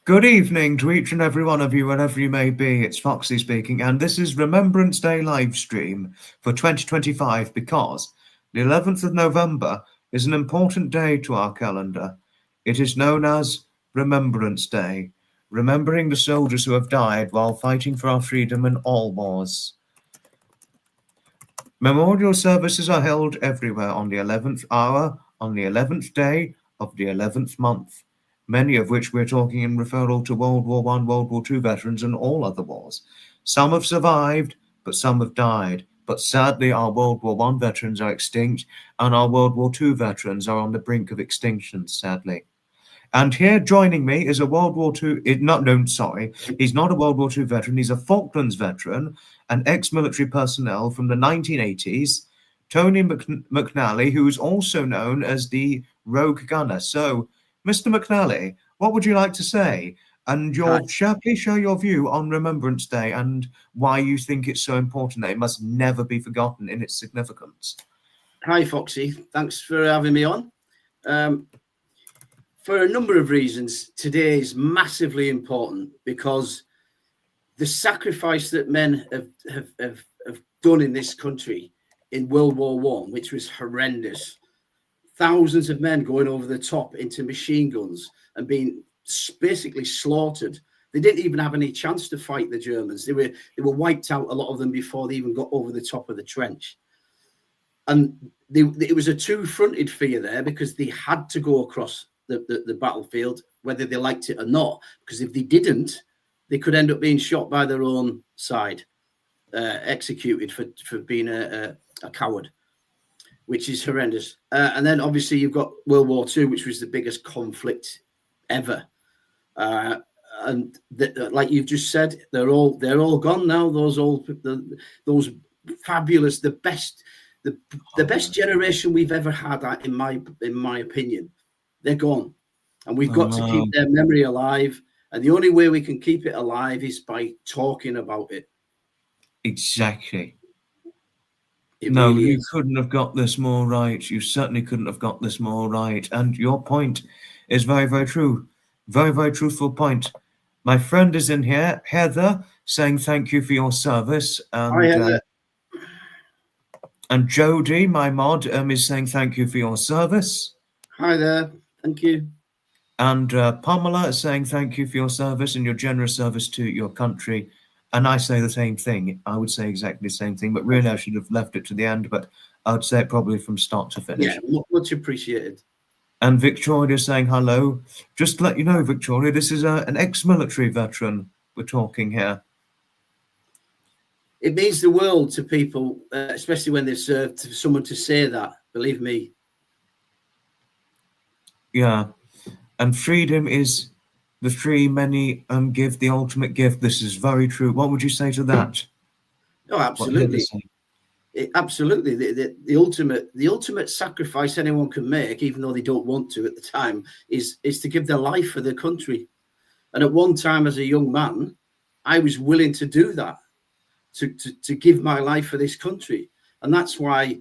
Good evening to each and every one of you, wherever you may be. It's Foxy speaking, and this is Remembrance Day live stream for 2025 because the 11th of November is an important day to our calendar. It is known as Remembrance Day, remembering the soldiers who have died while fighting for our freedom in all wars. Memorial services are held everywhere on the 11th hour, on the 11th day of the 11th month, many of which we're talking in referral to World War I, World War II veterans and all other wars. Some have survived, but some have died. But sadly, our World War I veterans are extinct, and our World War II veterans are on the brink of extinction, sadly. And here joining me is a World War II, he's not a World War II veteran, he's a Falklands veteran, an ex-military personnel from the 1980s, Tony McNally, who is also known as the Rogue Gunner. So, Mr. McNally, what would you like to say? And please share your view on Remembrance Day and why you think it's so important that it must never be forgotten in its significance. Hi, Foxy. Thanks for having me on. For a number of reasons, today is massively important because the sacrifice that men have done in this country in World War I, which was horrendous, thousands of men going over the top into machine guns and being basically slaughtered. They didn't even have any chance to fight the Germans. They were wiped out, a lot of them, before they even got over the top of the trench. And it was a two-fronted fear there because they had to go across the battlefield, whether they liked it or not, because if they didn't, they could end up being shot by their own side, executed for being a coward, which is horrendous. And then obviously you've got World War II, which was the biggest conflict ever. And like you've just said, they're all gone now. Those fabulous, the best generation we've ever had, in my opinion. They're gone, and we've got to keep their memory alive. And the only way we can keep it alive is by talking about it. Exactly. Really you couldn't have got this more right. You certainly couldn't have got this more right. And your point is very, very true. Very, very truthful point. My friend is in here, Heather, saying thank you for your service. And, Hi, Heather. And Jody, my mod, is saying thank you for your service. Hi there. Thank you. And Pamela is saying thank you for your service and your generous service to your country. And I say the same thing. I would say exactly the same thing, but really I should have left it to the end, but I would say it probably from start to finish. Yeah, much appreciated. And Victoria is saying hello. Just to let you know, Victoria, this is an ex-military veteran we're talking here. It means the world to people, especially when they've served, for someone to say that, believe me. Yeah. And freedom is the free many give the ultimate gift. This is very true. What would you say to that? Oh, absolutely. Absolutely. The ultimate sacrifice anyone can make, even though they don't want to at the time, is to give their life for their country. And at one time as a young man, I was willing to do that, to give my life for this country. And that's why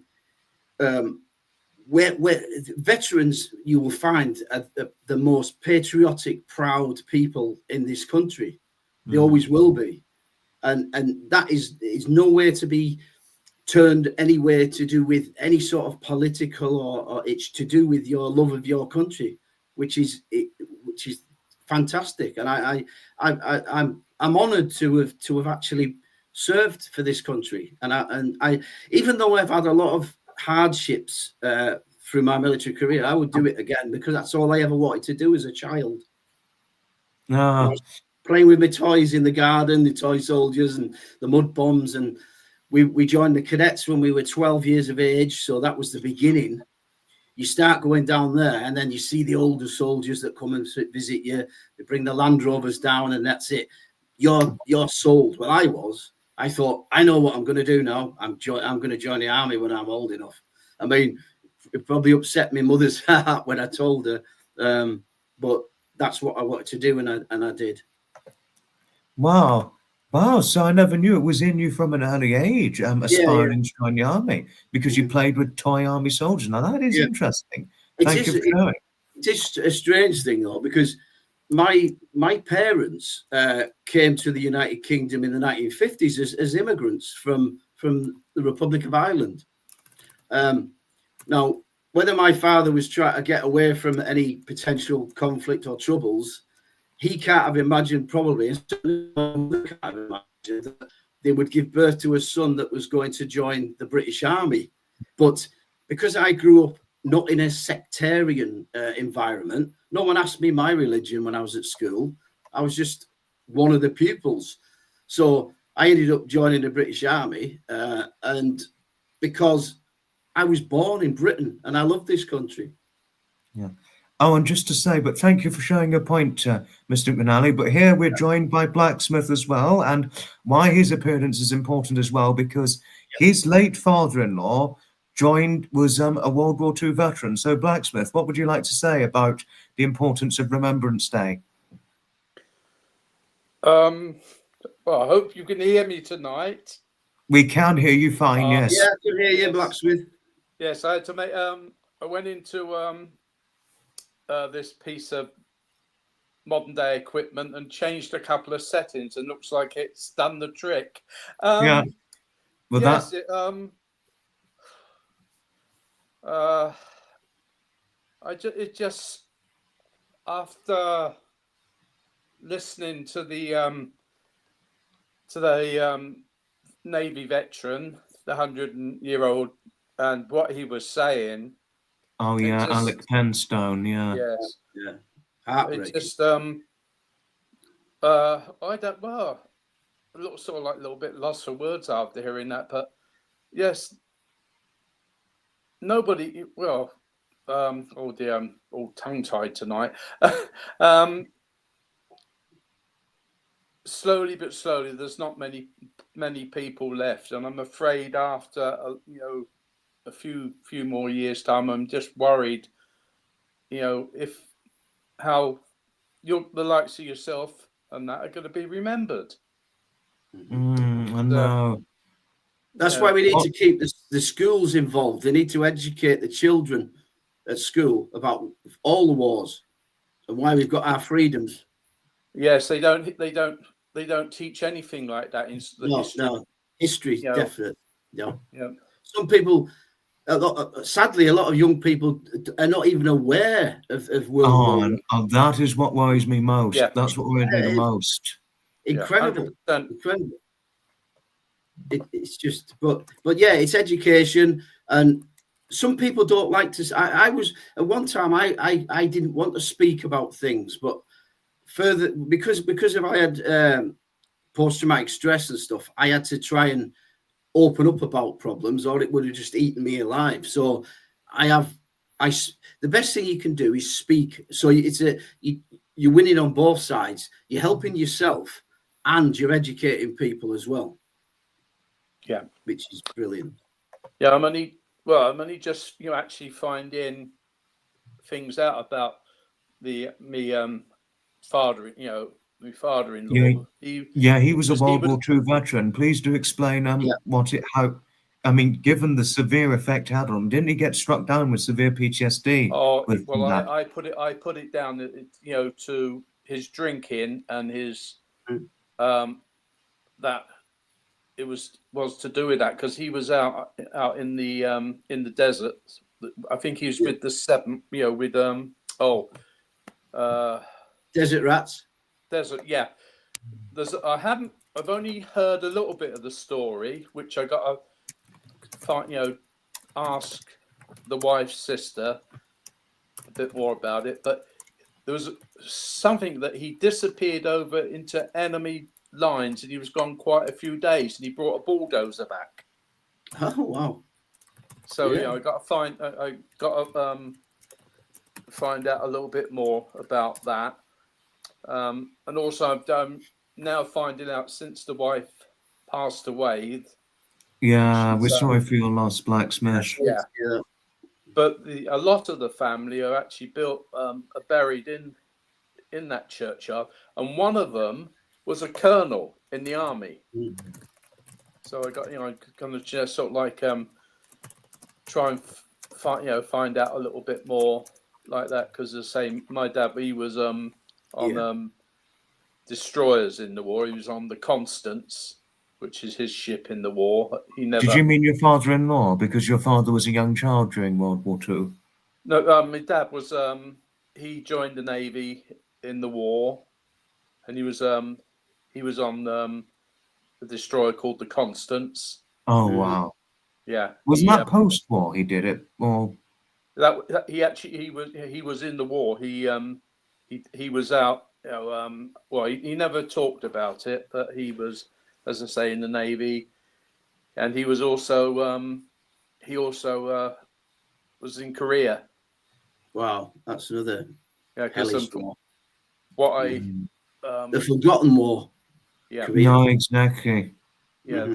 where veterans, you will find, are the most patriotic, proud people in this country. They always will be. And that is nowhere to be turned anywhere to do with any sort of political or it's to do with your love of your country, which is fantastic. And I'm honoured to have actually served for this country. And I even though I've had a lot of hardships through my military career, I would do it again because that's all I ever wanted to do as a child. Playing with my toys in the garden, the toy soldiers and the mud bombs, and we joined the cadets when we were 12 years of age, so that was the beginning. You start going down there, and then you see the older soldiers that come and visit you. They bring the Land Rovers down, and that's it. You're sold. Well, I thought, I know what I'm going to do now. I'm going to join the army when I'm old enough. I mean, it probably upset my mother's heart when I told her, but that's what I wanted to do, and I did. Wow. So I never knew it was in you from an early age, aspiring to join the army, because you played with toy army soldiers. Now, that is interesting. Thank you for showing. It is a strange thing, though, because my parents came to the United Kingdom in the 1950s as immigrants from the Republic of Ireland. Now, whether my father was trying to get away from any potential conflict or troubles, he can't have imagined probably, can't have imagined that they would give birth to a son that was going to join the British Army. But because I grew up not in a sectarian environment, no one asked me my religion when I was at school. I was just one of the pupils. So I ended up joining the British Army, and because I was born in Britain and I love this country. Yeah. Oh, and just to say, but thank you for showing your point, Mr. McNally. But here we're joined by Blacksmith as well, and why his appearance is important as well, because his late father-in-law was a World War II veteran. So, Blacksmith, what would you like to say about the importance of Remembrance Day? Well, I hope you can hear me tonight. We can hear you fine, yes. Yeah, I can hear you, Blacksmith. Yes, I had to make. I went into this piece of modern day equipment and changed a couple of settings, and looks like it's done the trick. Yeah. Well, yes, it just after listening to the Navy veteran, the 100-year-old, and what he was saying. Oh yeah, Alec Penstone. Yeah. Yes. Yeah. It just I don't sort of like a little bit lost for words after hearing that, but yes, nobody. Well, oh dear, I'm all tongue-tied tonight. Slowly but slowly, there's not many people left, and I'm afraid after a few more years' time, I'm just worried. If how the likes of yourself and that are going to be remembered. I know. That's why we need to keep the schools involved. They need to educate the children at school about all the wars and why we've got our freedoms. Yes, they don't teach anything like that in the history. No, history, definitely. No. Yeah. Some people, sadly, a lot of young people are not even aware of World War I. And that is what worries me most. Yeah. That's what worries me the most. Incredible. Yeah, incredible. It's just, but yeah, it's education, and some people don't like to. I was at one time. I didn't want to speak about things, but further because if I had post-traumatic stress and stuff, I had to try and open up about problems, or it would have just eaten me alive. So the best thing you can do is speak. So you're winning on both sides. You're helping yourself and you're educating people as well. Yeah, which is brilliant. Yeah, I'm only just actually finding things out about my father-in-law. He was a World War II veteran. Please do explain given the severe effect it had on him, didn't he get struck down with severe PTSD? I put it down to his drinking and his that it was to do with that, because he was out in the desert. I think he was with the seventh, with desert rats. Desert, yeah. I've only heard a little bit of the story, which I got to ask the wife's sister a bit more about it. But there was something that he disappeared over into enemy lines, and he was gone quite a few days, and he brought a bulldozer back. Oh wow! So I got to find out a little bit more about that, and also I'm now finding out, since the wife passed away. Yeah, we're sorry for your loss, Blacksmith. Yeah. But a lot of the family are actually are buried in that churchyard, and one of them was a colonel in the army. So I got kind of just sort of like try and find out a little bit more like that, because the same, my dad, he was on destroyers in the war. He was on the Constance, which is his ship in the war. He never. Did you mean your father-in-law? Because your father was a young child during World War II. No, my dad was. He joined the Navy in the war, and he was on a destroyer called the Constance. Oh wow! Yeah, Wasn't that post-war? He did it, or he was in the war. He was out. You know, well, he never talked about it, but he was, as I say, in the Navy, and he was also was in Korea. Wow, that's another hellish war. The forgotten war. Yeah. Korea. No, exactly. Yeah,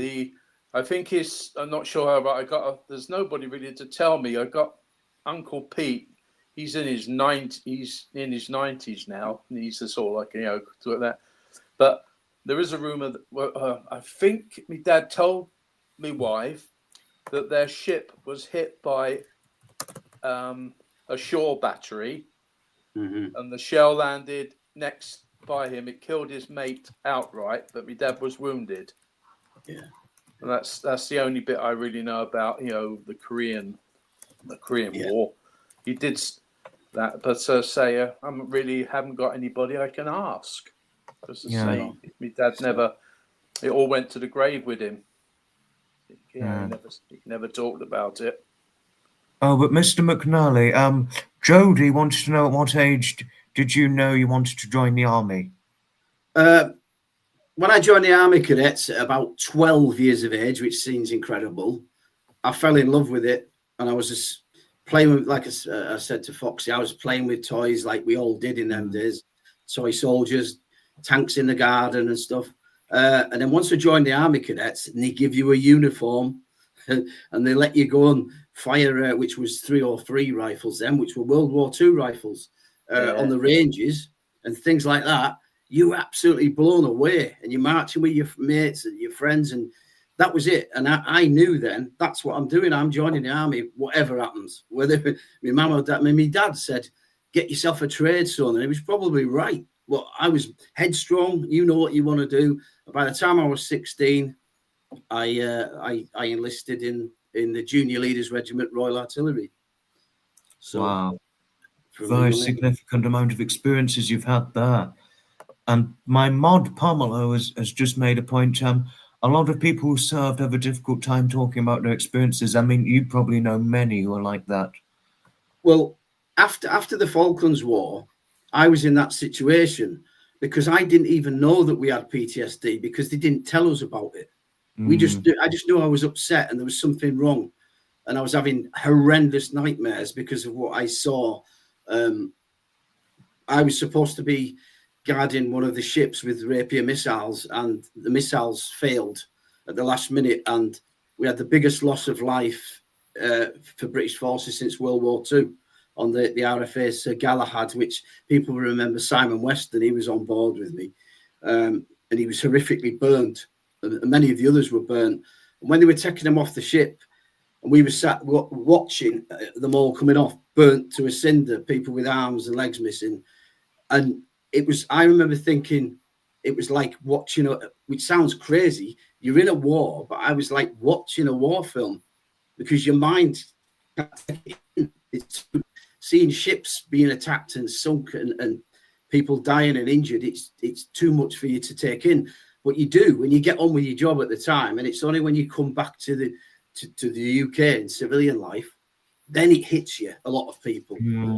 I think I'm not sure how, but there's nobody really to tell me. I got Uncle Pete. He's in his 90s now, and he's sort of like, you know, like that. But there is a rumor that I think my dad told my wife that their ship was hit by a shore battery, and the shell landed next by him. It killed his mate outright, but my dad was wounded. Yeah, and that's the only bit I really know about, you know, the Korean War. He did that, but I haven't got anybody I can ask. Just to say, my dad never. It all went to the grave with him. He never talked about it. Oh, but Mr. McNally, Jody wanted to know at what age did you know you wanted to join the army? When I joined the Army Cadets at about 12 years of age, which seems incredible, I fell in love with it, and I was just playing with, like I said to Foxy, I was playing with toys like we all did in them days, toy soldiers, tanks in the garden and stuff. And then once I joined the Army Cadets, and they give you a uniform, and they let you go and fire, which was 303 rifles then, which were World War II rifles, on the ranges and things like that. You're absolutely blown away, and you're marching with your mates and your friends, and that was it. And I knew then that's what I'm doing. I'm joining the army, whatever happens. Whether my mum or dad, my dad said, "Get yourself a trade, son," and he was probably right. Well, I was headstrong. You know what you want to do. By the time I was 16, I enlisted in the Junior Leaders Regiment, Royal Artillery. So, wow, very significant amount of experiences you've had there. And my mod Pamela has just made a point. A lot of people who served have a difficult time talking about their experiences. I mean, you probably know many who are like that. Well, after the Falklands War, I was in that situation because I didn't even know that we had PTSD because they didn't tell us about it. I just knew I was upset and there was something wrong, and I was having horrendous nightmares because of what I saw. I was supposed to be guarding one of the ships with Rapier missiles, and the missiles failed at the last minute, and we had the biggest loss of life for British forces since World War II on the RFA Sir Galahad, which people remember Simon Weston. He was on board with me, and he was horrifically burnt, and many of the others were burnt. And when they were taking them off the ship, and we were sat watching them all coming off, burnt to a cinder, people with arms and legs missing, and I remember thinking it was like watching which sounds crazy. You're in a war, but I was like watching a war film because your mind, it's seeing ships being attacked and sunk and people dying and injured. It's too much for you to take in. But you do when you get on with your job at the time, and it's only when you come back to the UK in civilian life, then it hits you. A lot of people.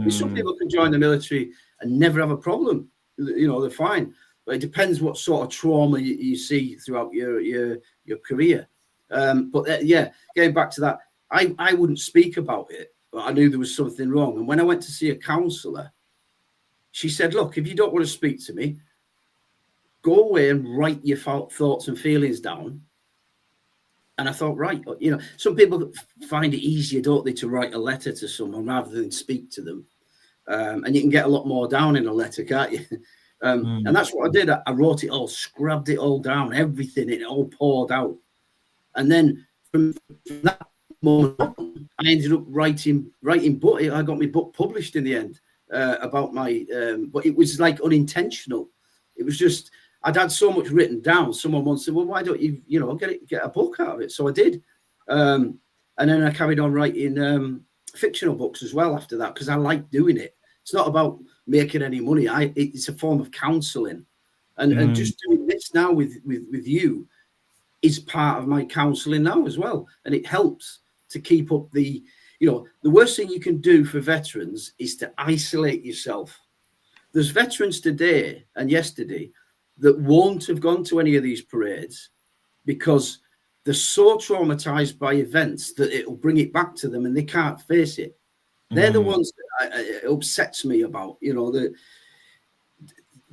Some people can join the military and never have a problem. You know, they're fine, but it depends what sort of trauma you see throughout your career. Getting back to that, I wouldn't speak about it, but I knew there was something wrong. And when I went to see a counsellor, she said, "Look, if you don't want to speak to me, go away and write your thoughts and feelings down." And I thought, right, you know, some people find it easier, don't they, to write a letter to someone rather than speak to them. And you can get a lot more down in a letter, can't you? And that's what I did. I wrote it all, scrubbed it all down, everything, it all poured out. And then from that moment on, I ended up writing book. I got my book published in the end. about my, but it was like unintentional. It was just, I'd had so much written down. Someone once said, well, why don't you, get a book out of it? So I did. And then I carried on writing fictional books as well after that, because I like doing it. It's not about making any money. It's a form of counselling. And just doing this now with you is part of my counselling now as well. And it helps to keep up the worst thing you can do for veterans is to isolate yourself. There's veterans today and yesterday that won't have gone to any of these parades because they're so traumatized by events that it'll bring it back to them and they can't face it. They're the ones that it upsets me about,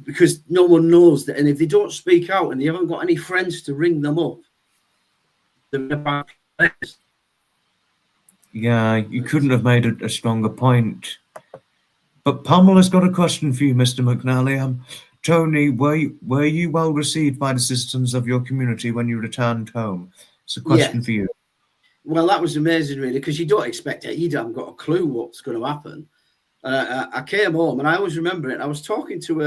because no one knows that. And if they don't speak out and they haven't got any friends to ring them up, they're in a bad place. Yeah, you couldn't have made a stronger point. But Pamela's got a question for you, Mr. McNally. Tony, were you well received by the citizens of your community when you returned home? It's a question for you. Well, that was amazing, really, because you don't expect it. You haven't got a clue what's going to happen. I came home, and I always remember it. I was talking to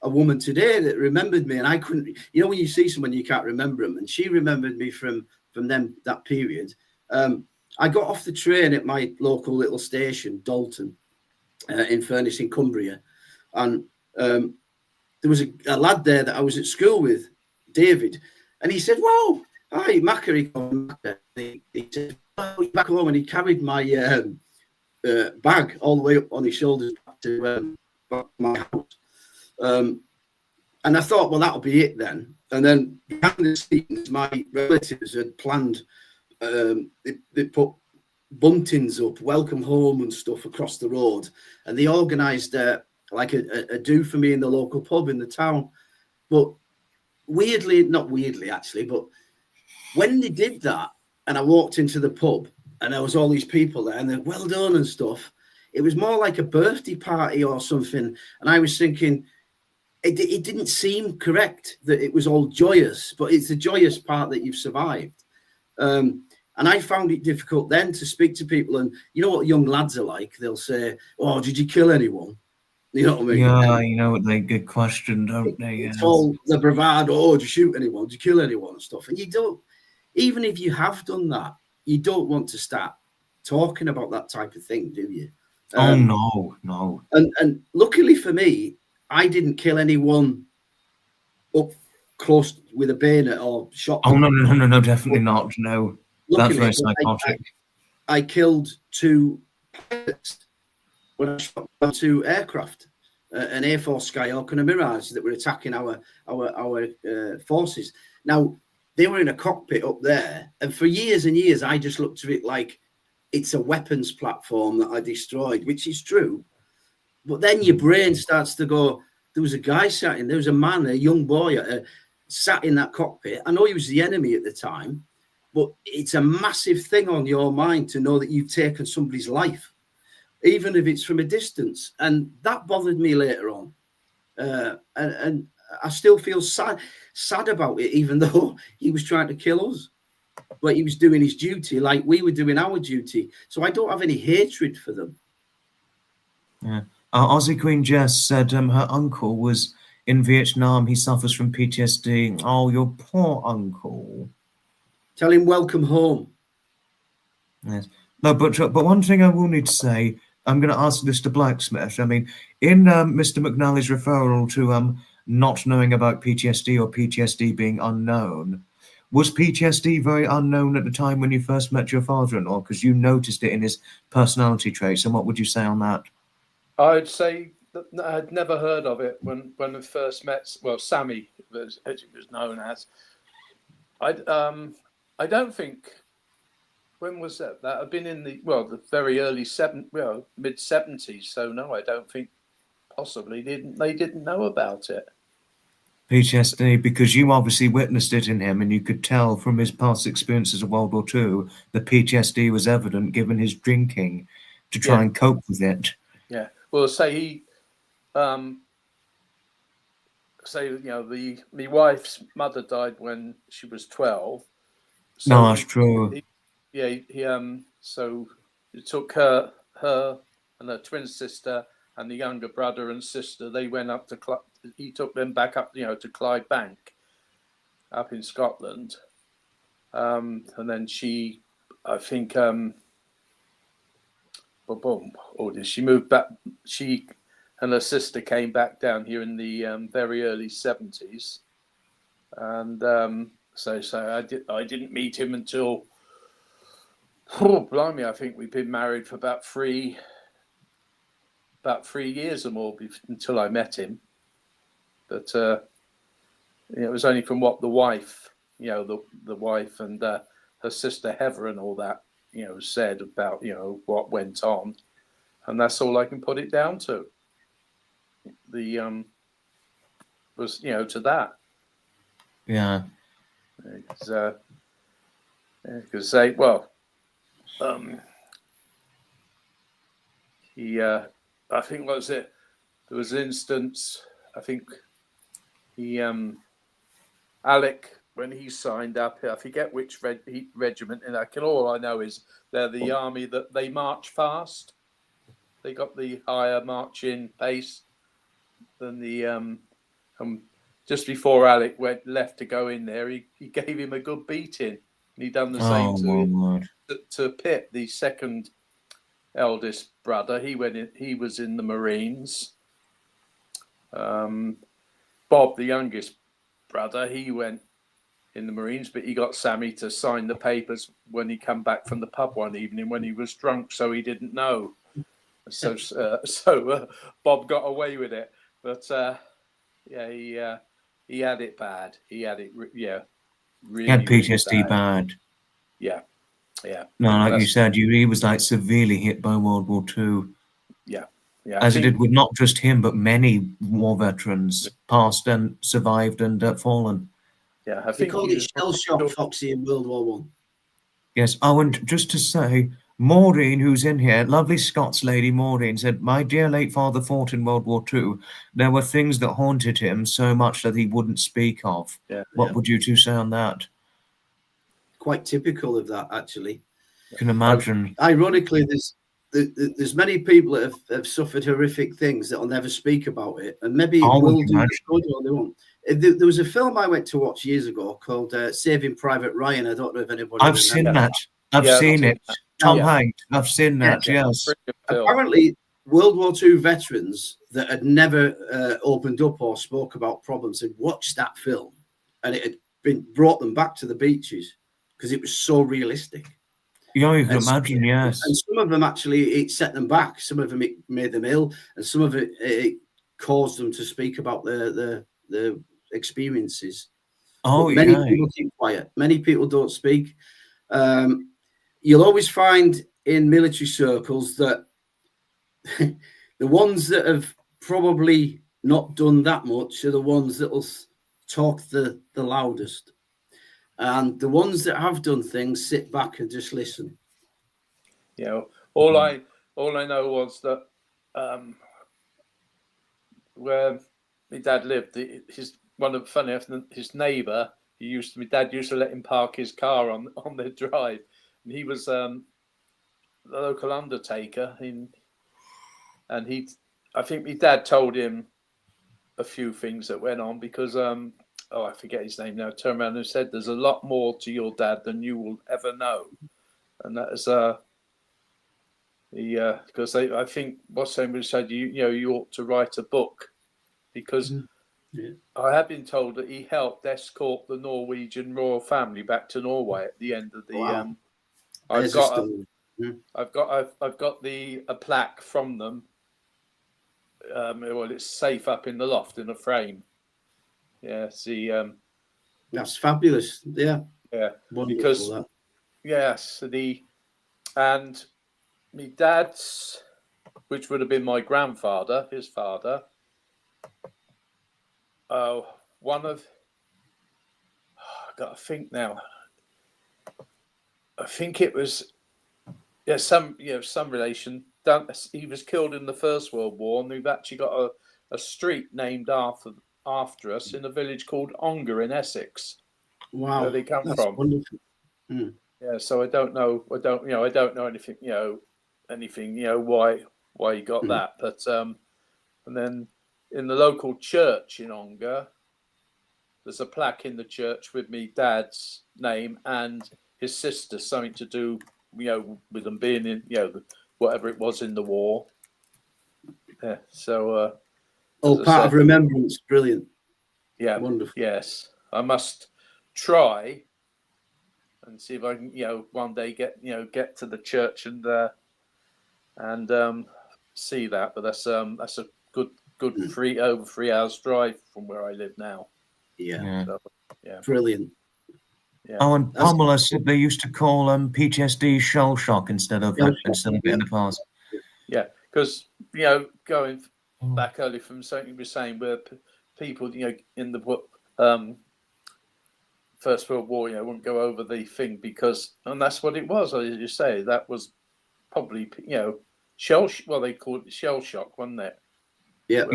a woman today that remembered me, and I couldn't. When you see someone, you can't remember them, and she remembered me from that period. I got off the train at my local little station, Dalton, in Furness in Cumbria, and there was a lad there that I was at school with, David, and he said, "Whoa, hi, Macca." He said, "Oh, you're back home," and he carried my bag all the way up on his shoulders back to my house. And I thought, well, that'll be it then. And then behind the scenes, my relatives had planned. They put buntings up, welcome home and stuff across the road, and they organised like a do for me in the local pub in the town. But not weirdly actually, but when they did that, and I walked into the pub, and there was all these people there, and they're well done and stuff. It was more like a birthday party or something, and I was thinking, it didn't seem correct that it was all joyous, but it's the joyous part that you've survived. And I found it difficult then to speak to people. And you know what young lads are like? They'll say, "Oh, did you kill anyone?" You know what I mean? Yeah, they get questioned, don't they? It's all the bravado. "Oh, did you shoot anyone? Did you kill anyone?" and stuff. And you don't, even if you have done that, you don't want to start talking about that type of thing, do you? No. And luckily for me, I didn't kill anyone up close with a bayonet or shot. Oh, no, definitely not. No, luckily, that's very psychotic. I killed 2 pilots when I shot 2 aircraft, an Air Force Skyhawk and a Mirage that were attacking our forces. Now, they were in a cockpit up there, and for years and years, I just looked at it like it's a weapons platform that I destroyed, which is true. But then your brain starts to go, there was a guy there was a man, a young boy, sat in that cockpit. I know he was the enemy at the time, but it's a massive thing on your mind to know that you've taken somebody's life, even if it's from a distance. And that bothered me later on. And I still feel sad about it, even though he was trying to kill us. But he was doing his duty like we were doing our duty. So I don't have any hatred for them. Yeah. Aussie Queen Jess said her uncle was in Vietnam. He suffers from PTSD. Oh, your poor uncle. Tell him welcome home. Yes. No, but one thing I will need to say, I'm going to ask Mr. Blacksmith. I mean, in Mr. McNally's referral to not knowing about PTSD or PTSD being unknown, was PTSD very unknown at the time when you first met your father-in-law? Because you noticed it in his personality traits. And what would you say on that? I'd say that I'd never heard of it when we first met. Well, Sammy, as it was known as. I don't think. When was that? That had been in the very early mid 70s. So no, I don't think possibly they didn't know about it. PTSD, because you obviously witnessed it in him, and you could tell from his past experiences of World War II that PTSD was evident given his drinking to try and cope with it. Yeah. Well, say my wife's mother died when she was 12. So no, that's true. So it took her and her twin sister and the younger brother and sister, they went up to he took them back up, to Clydebank, up in Scotland, and then she, I think, she moved back. She and her sister came back down here in the very early 70s, and so I didn't meet him until, blimey, I think we've been married for about 3 years or more until I met him. But it was only from what the wife, the wife and her sister Heather and all that, said about, what went on. And that's all I can put it down to. Was, to that. Yeah. Because I think, what was it? There was an instance, I think Alec, when he signed up, I forget which regiment, and all I know is they're the army that they march fast. They got the higher marching pace than the just before Alec left to go in there, he gave him a good beating. And he done the same to Pitt, the second eldest brother. He was in the Marines. Bob, the youngest brother, he went in the Marines, but he got Sammy to sign the papers when he come back from the pub one evening when he was drunk, so he didn't know. So Bob got away with it, but he had it bad. He had it, really. He had PTSD really bad. Yeah. No, like you said, he was like severely hit by World War II. Yeah. As it did with not just him, but many war veterans, past and survived and fallen. Yeah, I think they called it shell shock, Foxy, in World War One. Yes. Oh, and just to say, Maureen, who's in here, lovely Scots lady Maureen, said, "My dear late father fought in World War II. There were things that haunted him so much that he wouldn't speak of." What would you two say on that? Quite typical of that, actually. You can imagine. Ironically, there's many people that have suffered horrific things that will never speak about it, and maybe it will do good or they won't. There was a film I went to watch years ago called Saving Private Ryan. I don't know if anybody I've seen that. I've seen it. Tom Hanks. I've seen that, yes. Apparently, World War II veterans that had never opened up or spoke about problems had watched that film, and it had brought them back to the beaches because it was so realistic. Yeah, you can imagine, yes. And some of them actually, it set them back. Some of them, it made them ill, and some of it caused them to speak about the experiences. Oh, but many people keep quiet. Many people don't speak. You'll always find in military circles that the ones that have probably not done that much are the ones that will talk the loudest. And the ones that have done things sit back and just listen. All I know was that where my dad lived, his neighbour, my dad used to let him park his car on their drive, and he was the local undertaker. I think my dad told him a few things that went on because I forget his name now, turned around and said, "There's a lot more to your dad than you will ever know." And that is because I think what somebody said, you ought to write a book, because I have been told that he helped escort the Norwegian royal family back to Norway at the end of the. Wow. I've got a plaque from them. Well, it's safe up in the loft in a frame. Yeah, see. That's fabulous. Yeah. Wonderful, because that. Yes, and my dad's, which would have been my grandfather, his father. One of, I've got to think now. I think it was, some relation. He was killed in the First World War, and we've actually got a street named after us in a village called Ongar in Essex. Wow, where they come that's from. Wonderful. Mm. Yeah, so I don't know. I don't know anything. Why he got that, but And then in the local church in Ongar, there's a plaque in the church with me dad's name and his sister, something to do, with them being in, whatever it was in the war. Yeah. So. Part of Remembrance, brilliant. Yeah. Wonderful. Yes, I must try and see if I can, one day get to the church and see that. But that's a good over 3 hours drive from where I live now. Yeah. So, yeah. Brilliant. Yeah. Oh, and Pamela said they used to call PTSD shell shock instead of in the past. Yeah, because going back early from something you were saying, where people in the First World War wouldn't go over the thing and that's what it was. As you say, that was probably shell. Well, they called it shell shock, wasn't it? Yeah.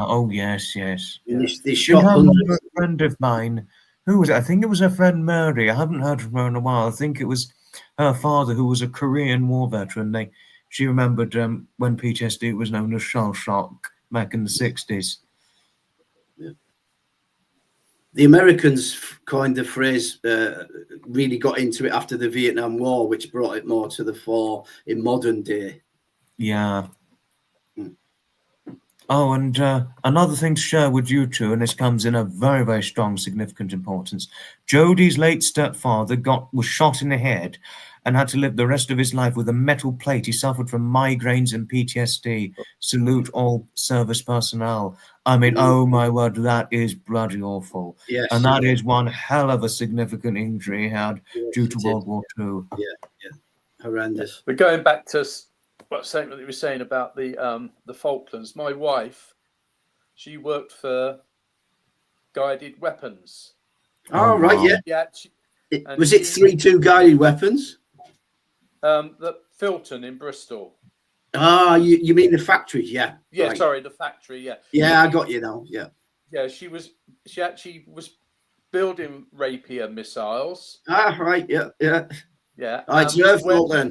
Oh yes. They shot I remember hundreds. a friend of mine. Who was it? I think it was her friend Mary. I haven't heard from her in a while. I think it was her father, who was a Korean War veteran. She remembered when PTSD was known as shell shock back in the 60s. Yeah. The Americans coined the phrase, really got into it after the Vietnam War, which brought it more to the fore in modern day. Yeah. Oh, and another thing to share with you two, and this comes in a very, very strong, significant importance. Jodie's late stepfather was shot in the head and had to live the rest of his life with a metal plate. He suffered from migraines and PTSD. Salute all service personnel. I mean, oh my word, that is bloody awful. Yes, and that is one hell of a significant injury he had due to World War II. Yeah. Horrendous. But going back to what you were saying about the Falklands, my wife, she worked for guided weapons. Oh, right, wow. yeah. Was it 3-2 guided weapons? The Filton in Bristol. Ah, you mean the factory? Yeah. Yeah, right. Sorry, the factory. Yeah. Yeah, I got you now. Yeah. Yeah, she actually was building Rapier missiles. Ah, right. Yeah. Yeah. It's your fault then.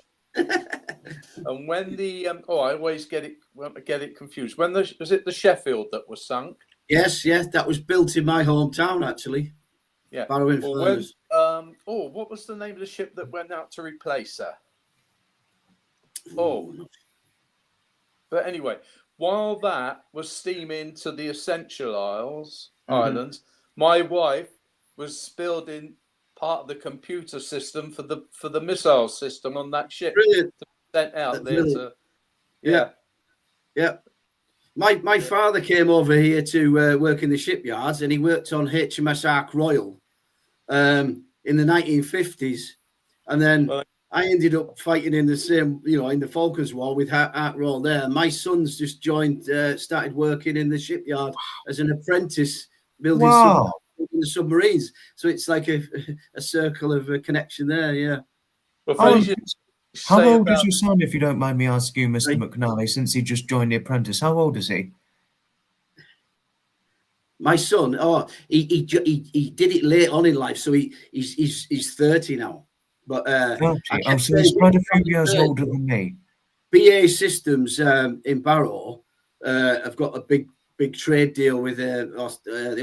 And when the I always get it confused. When was it the Sheffield that was sunk? Yes, that was built in my hometown actually. Yeah. Barrow-in-Furness. What was the name of the ship that went out to replace her? But anyway, while that was steaming to the Essential Islands, my wife was building part of the computer system for the missile system on that ship. Brilliant. Sent out there to, yeah. My father came over here to work in the shipyards, and he worked on HMS Ark Royal in the 1950s, and then I ended up fighting in the same, in the Falklands War with Ark Royal there. My son's just started working in the shipyard as an apprentice, building the submarines. So it's like a circle of a connection there. Yeah. Well, how old is your son, if you don't mind me asking, Mr. McNally, since he just joined The Apprentice? How old is he? My son, he did it late on in life, so he's 30 now. But 30. So he's quite a few years older than me. BA Systems in Barrow have got a big trade deal with the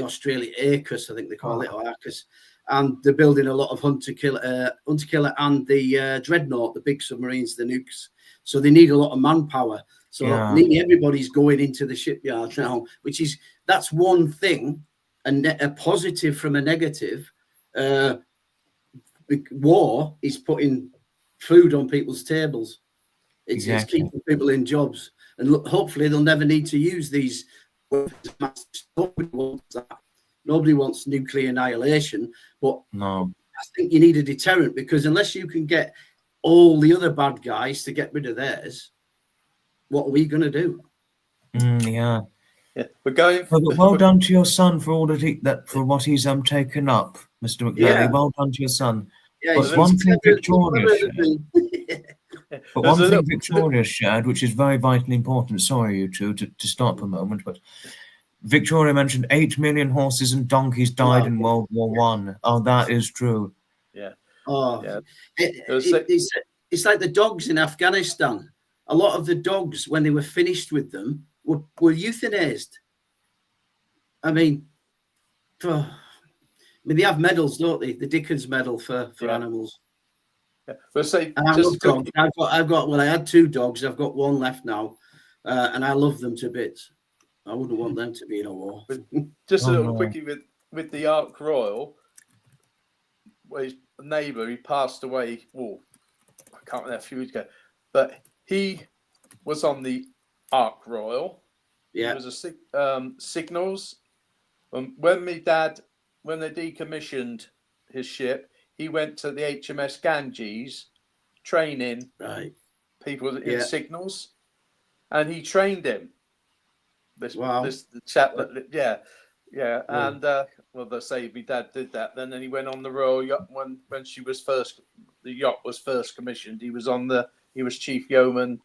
Australian AUKUS, I think they call it, or AUKUS. And they're building a lot of Hunter Killer and the Dreadnought, the big submarines, the nukes. So they need a lot of manpower. So nearly everybody's going into the shipyard now, that's one thing, a positive from a negative. War is putting food on people's tables. It's keeping people in jobs. And hopefully they'll never need to use these weapons. Nobody wants that. Nobody wants nuclear annihilation, but I think you need a deterrent, because unless you can get all the other bad guys to get rid of theirs, what are we going to do? Yeah, we're going. Well done to your son for all for what he's taken up, Mr. McNally. Yeah. Well done to your son. Yeah, but one thing Victoria shared, which is very vitally important. Sorry, you two, to stop a moment, but Victoria mentioned 8 million horses and donkeys died in World War I. Oh, that is true. Yeah. It's like the dogs in Afghanistan. A lot of the dogs, when they were finished with them, were euthanized. I mean, they have medals, don't they? The Dickens Medal for animals. Yeah. But say, and I love dogs. Well, I had 2 dogs. I've got 1 left now, and I love them to bits. I wouldn't want them to be in a war. Just a little quickie with the Ark Royal. Well, his neighbour, he passed away. Oh, I can't remember, a few weeks ago, but he was on the Ark Royal. Yeah, he was a signals. When they decommissioned his ship, he went to the HMS Ganges, training people in signals, and he trained him. This chap, and well, they say my dad did that. Then he went on the Royal Yacht when the yacht was first commissioned. He was chief yeoman,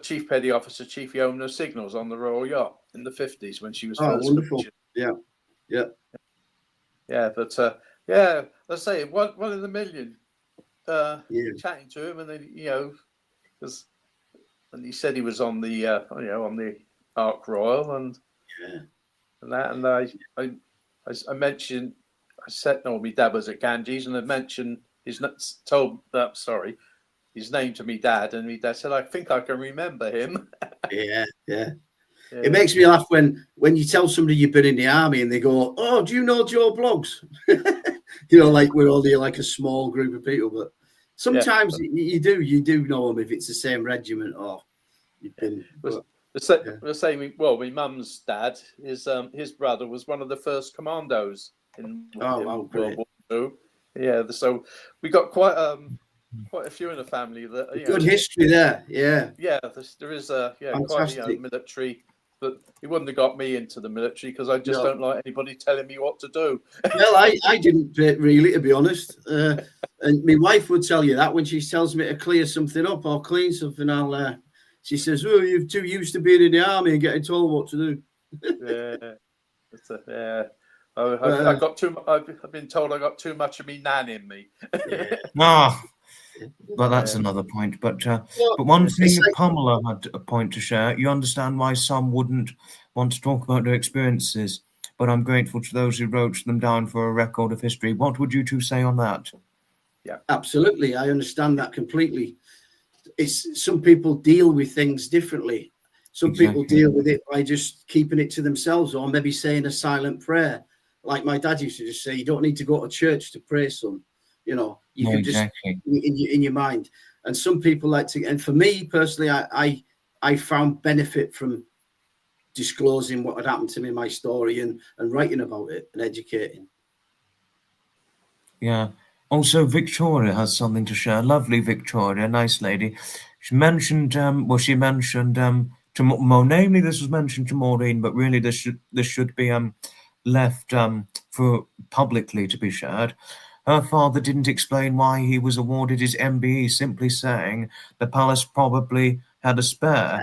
chief petty officer, chief yeoman of signals on the Royal Yacht in the 50s when she was first wonderful. commissioned. But let's say one in a million. Chatting to him, and then and he said he was on the on the Ark Royal, and I mentioned, I said, no, my dad was at Ganges, and I mentioned his name to me dad, and my dad said, I think I can remember him. It makes me laugh when you tell somebody you've been in the army and they go, oh, do you know Joe Bloggs? Like we're only like a small group of people, but sometimes you do know them if it's the same regiment or you've been. The same. Well, my mum's dad, his brother was one of the first commandos in World War II. Yeah, so we got quite a few in the family that good history there. Yeah, there is quite military. But he wouldn't have got me into the military because I just don't like anybody telling me what to do. Well, I didn't really, to be honest. And my wife would tell you that when she tells me to clear something up or clean something, she says, "Oh, you're too used to being in the army and getting told what to do." I've been told I got too much of me nan in me. Well, that's another point. But one thing, Pamela had a point to share. You understand why some wouldn't want to talk about their experiences, but I'm grateful to those who wrote them down for a record of history. What would you two say on that? Yeah, absolutely. I understand that completely. It's some people deal with things differently. Some people deal with it by just keeping it to themselves, or maybe saying a silent prayer. Like my dad used to just say, you don't need to go to church to pray, son. You can just in your mind. And some people like to, and for me personally, I found benefit from disclosing what had happened to me, my story, and writing about it and educating. Yeah. Also, Victoria has something to share. Lovely Victoria, nice lady. She mentioned, namely this was mentioned to Maureen, but really this should be left for publicly to be shared. Her father didn't explain why he was awarded his MBE, simply saying the palace probably had a spare.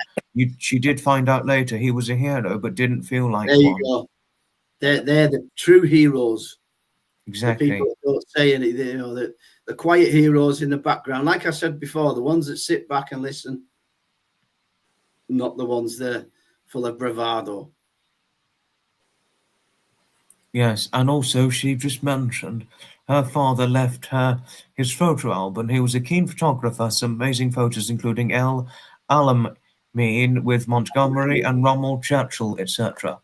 She did find out later he was a hero, but didn't feel like one. There you go. They're the true heroes. Exactly. The people that don't say anything, the quiet heroes in the background. Like I said before, the ones that sit back and listen, not the ones that are full of bravado. Yes, and also she just mentioned her father left her his photo album. He was a keen photographer, some amazing photos, including El Alamein with Montgomery and Rommel Churchill, etc.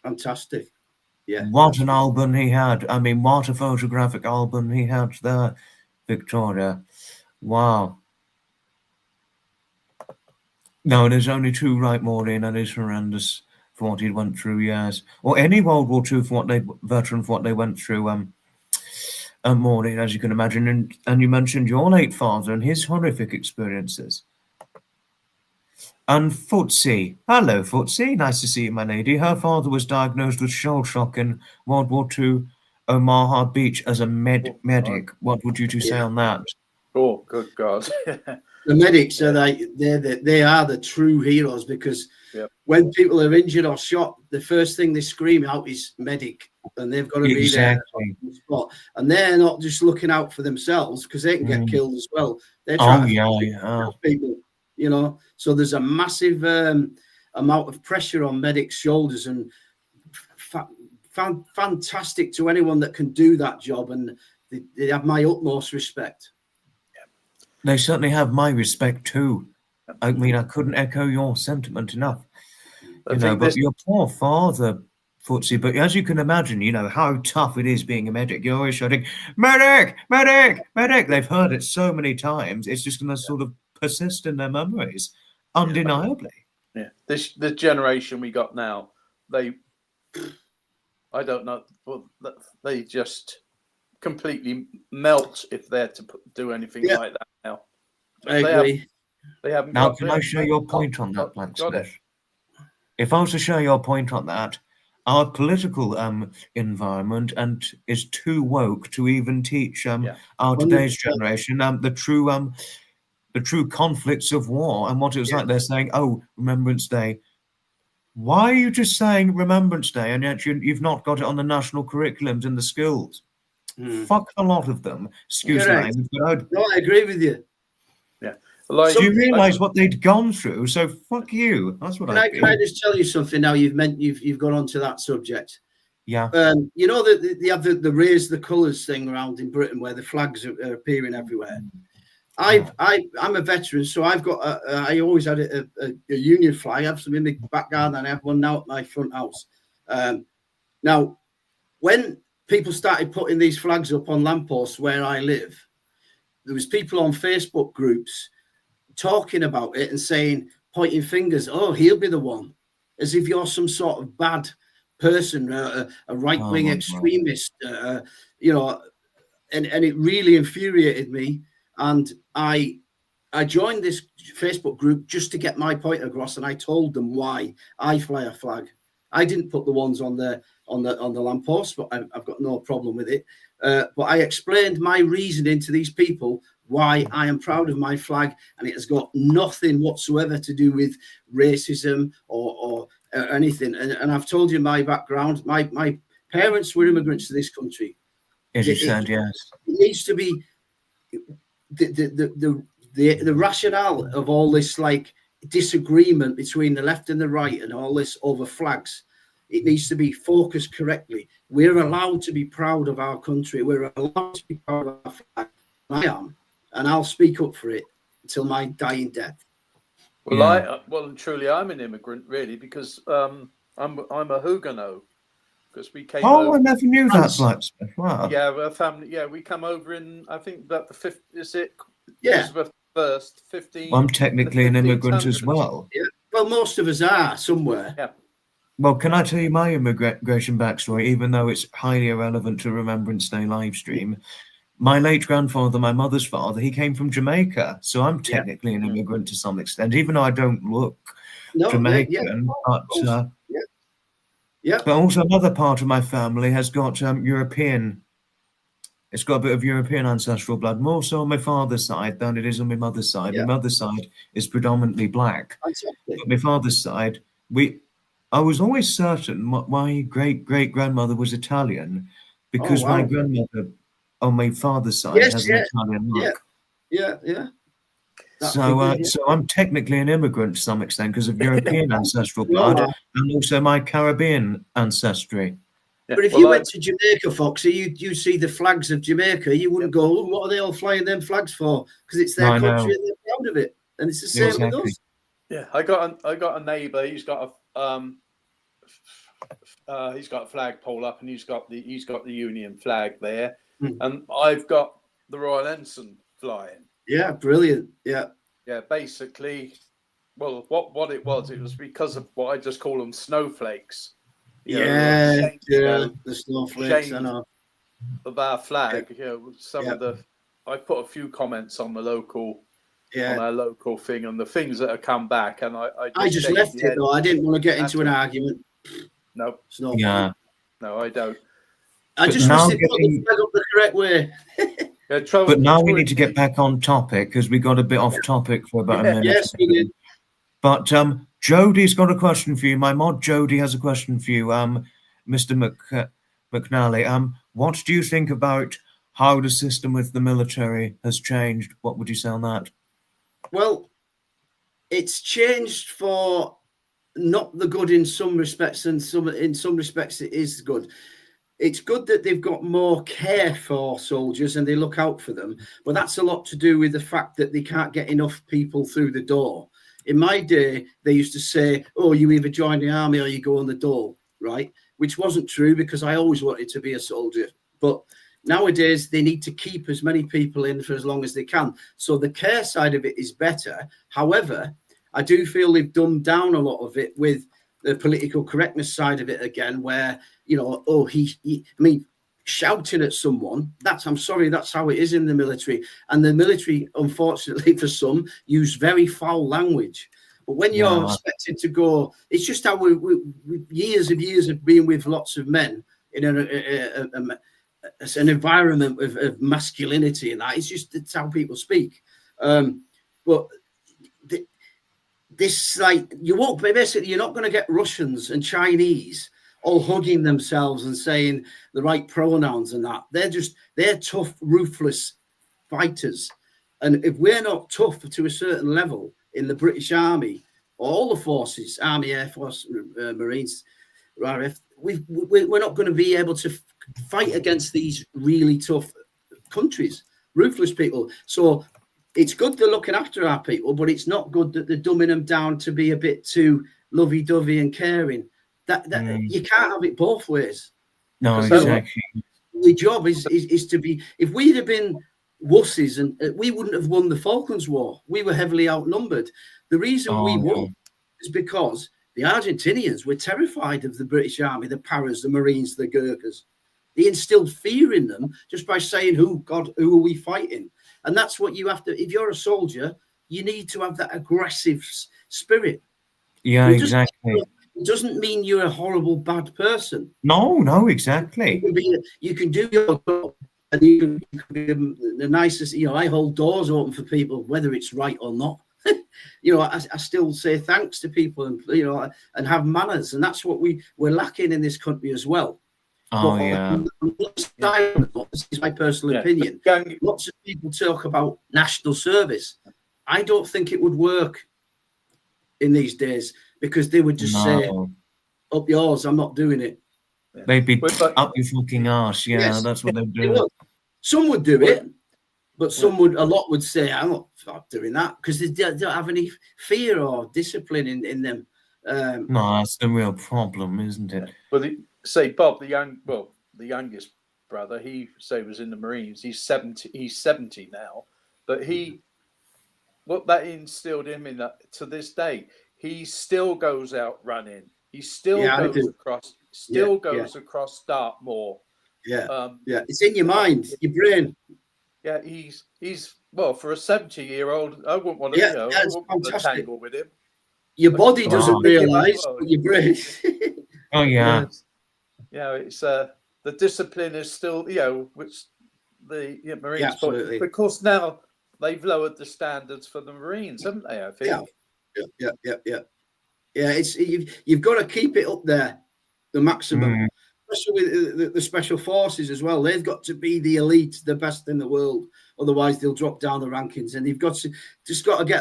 Fantastic. Yeah. What an album he had. I mean, what a photographic album he had there, Victoria. Wow. No, there's only two right, Maureen, and it's horrendous for what he went through, yes. Or any World War II veteran for what they went through, Maureen, as you can imagine. And you mentioned your late father and his horrific experiences. And Footsie. Hello, Footsie. Nice to see you, my lady. Her father was diagnosed with shell shock in World War II, Omaha Beach, as a medic. What would you two say on that? Oh, good God. The medics are they are the true heroes, because when people are injured or shot, the first thing they scream out is medic, and they've got to be there on the spot. And they're not just looking out for themselves, because they can get killed as well. They're trying to help people, So there's a massive amount of pressure on medics' shoulders, and fantastic to anyone that can do that job, and they have my utmost respect. They certainly have my respect too. I mean, I couldn't echo your sentiment enough. But your poor father, Footsie, but as you can imagine, how tough it is being a medic. You're always shouting, medic, medic, medic. They've heard it so many times, it's just going to sort of persist in their memories, undeniably. Yeah, the generation we got now, I don't know, they just completely melt if they're to do anything like that now. I agree. They haven't. Now, can I share your point on that, Blacksmith? If I was to share your point on that, our political environment is too woke to even teach our today's generation the true conflicts of war and what it was like. They're saying, "Oh, Remembrance Day." Why are you just saying Remembrance Day and yet you've not got it on the national curriculums and the schools? Fuck a lot of them. Excuse me. No, I agree with you. Yeah. Do you realise what they'd gone through? So fuck you. That's what I. Can I just tell you something? Now you've gone on to that subject. Yeah. You know that they have the raise the colours thing around in Britain where the flags are appearing everywhere. I'm a veteran, so I've got I always had a Union flag. I have some in my back garden and I have one now at my front house. Now, when people started putting these flags up on lampposts where I live, there was people on Facebook groups talking about it and saying, pointing fingers, oh, he'll be the one, as if you're some sort of bad person, a right-wing extremist, and it really infuriated me. And I joined this Facebook group just to get my point across, and I told them why I fly a flag. I didn't put the ones on the lamppost, but I've got no problem with it. But I explained my reasoning to these people why I am proud of my flag, and it has got nothing whatsoever to do with racism or anything. And I've told you my background. My parents were immigrants to this country. As you said, yes. It needs to be the rationale of all this like disagreement between the left and the right and all this over flags. It needs to be focused correctly. We're allowed to be proud of our country. We're allowed to be proud of our flag. I am, and I'll speak up for it until my dying death. Well, truly, I'm an immigrant, really, because I'm a Huguenot. Because we came. I never knew that, Blacksmith. Wow. Yeah, we're a family. Yeah, we come over in, I think, about the 5th. Is it? Yeah. Elizabeth first, 15. I'm technically an immigrant as well. Yeah. Well, most of us are somewhere. Yeah. Well, can I tell you my immigration backstory, even though it's highly irrelevant to Remembrance Day live stream? My late grandfather, my mother's father, he came from Jamaica, so I'm technically an immigrant to some extent, even though I don't look Jamaican. But also another part of my family has got European. It's got a bit of European ancestral blood, more so on my father's side than it is on my mother's side. My mother's side is predominantly black. But my father's side, I was always certain my great-great-grandmother was Italian because my grandmother on my father's side has an Italian look. Yeah. So I'm technically an immigrant to some extent because of European ancestral blood and also my Caribbean ancestry. But if you went to Jamaica, Foxy, you see the flags of Jamaica, you wouldn't go, what are they all flying them flags for? Because it's their country and they're proud of it. And it's the same with us. Yeah, I got a neighbour. He's got a flagpole up, and he's got the Union flag there, and I've got the Royal Ensign flying. Yeah, brilliant. Yeah. Basically, well, what it was because of what I just call them snowflakes. The snowflakes. I know. Of our flag, I put a few comments on the local. On our local thing and the things that have come back, and I just left it though. I didn't want to get into an argument. No. Yeah. No, I don't. I just wish they put the flag up the correct way. But now we need to get back on topic because we got a bit off topic for about a minute. Yes, we did. But Jodie's got a question for you. My mod Jodie has a question for you, Mr. McNally. What do you think about how the system with the military has changed? What would you say on that? Well, it's changed for not the good in some respects, and in some respects it is good. It's good that they've got more care for soldiers and they look out for them, but that's a lot to do with the fact that they can't get enough people through the door. In my day, they used to say, oh, you either join the army or you go on the dole, right? Which wasn't true, because I always wanted to be a soldier. But nowadays, they need to keep as many people in for as long as they can. So the care side of it is better. However, I do feel they've dumbed down a lot of it with the political correctness side of it again, where, you know, oh, I mean, shouting at someone, I'm sorry, that's how it is in the military. And the military, unfortunately for some, use very foul language. But when you're expected to go, it's just how we years of being with lots of men in an environment of masculinity, and that, it's how people speak. But this, like, you won't, basically, you're not going to get Russians and Chinese all hugging themselves and saying the right pronouns and that. They're tough, ruthless fighters. And if we're not tough to a certain level in the British Army, or all the forces, Army, Air Force, Marines, RAF, we're not going to be able to fight against these really tough countries, ruthless people. So it's good they're looking after our people, but it's not good that they're dumbing them down to be a bit too lovey-dovey and caring. That you can't have it both ways. No, exactly. The job is to be. If we'd have been wusses, and we wouldn't have won the Falklands War. We were heavily outnumbered. The reason we won is because the Argentinians were terrified of the British Army, the Paras, the Marines, the Gurkhas. They instilled fear in them just by saying, who are we fighting? And that's what you have to, if you're a soldier, you need to have that aggressive spirit. Yeah, exactly. It doesn't mean you're a horrible, bad person. No, exactly. You can do your job, and you can be the nicest, you know, I hold doors open for people, whether it's right or not. You know, I still say thanks to people, and, you know, and have manners. And that's what we're lacking in this country as well. Oh, This is my personal opinion. Lots of people talk about national service. I don't think it would work in these days, because they would just say, up yours, I'm not doing it. They'd be up your fucking arse. Yeah, yes, that's what they'd do. Some would do it, but a lot would say, I'm not doing that, because they don't have any fear or discipline in them. No, that's the real problem, isn't it? Well, say Bob, the youngest brother, he was in the Marines. He's 70. He's 70 now, but what that instilled him in that, to this day, he still goes out running. He still goes across Dartmoor. Yeah, it's in your mind, your brain. Yeah, he's well, for a 70-year-old, I wouldn't want to, I wouldn't want to tangle with him. Your body doesn't realise, but your brain. Oh yeah. Yeah, it's the discipline is still, which the Marines put. Of course, now they've lowered the standards for the Marines, haven't they? I think. Yeah. It's you've got to keep it up there, the maximum, especially with the special forces as well. They've got to be the elite, the best in the world. Otherwise, they'll drop down the rankings, and you've got to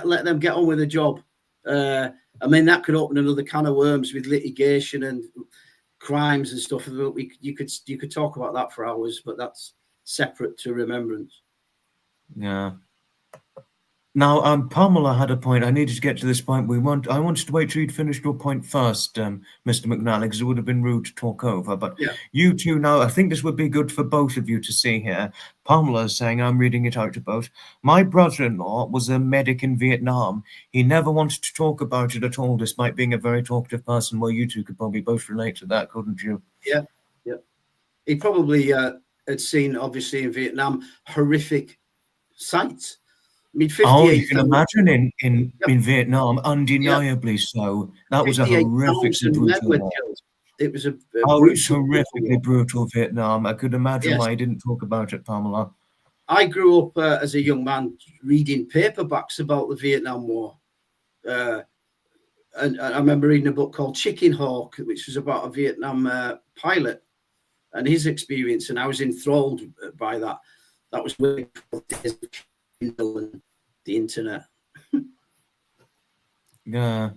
let them get on with the job. I mean, that could open another can of worms with litigation and crimes and stuff. You could talk about that for hours, but that's separate to Remembrance. Yeah. Now, Pamela had a point. I needed to get to this point. I wanted to wait till you'd finished your point first, Mr. McNally, because it would have been rude to talk over. But you two now, I think this would be good for both of you to see here. Pamela is saying, I'm reading it out to both. My brother-in-law was a medic in Vietnam. He never wanted to talk about it at all, despite being a very talkative person. Well, you two could probably both relate to that, couldn't you? Yeah. He probably had seen, obviously, in Vietnam, horrific sights. I mean, you can imagine in Vietnam, undeniably so. That was a horrifically brutal war. It was it's horrifically brutal Vietnam. I could imagine why I didn't talk about it, Pamela. I grew up as a young man reading paperbacks about the Vietnam War. And I remember reading a book called Chicken Hawk, which was about a Vietnam pilot and his experience. And I was enthralled by that. That was way before the internet. Yeah.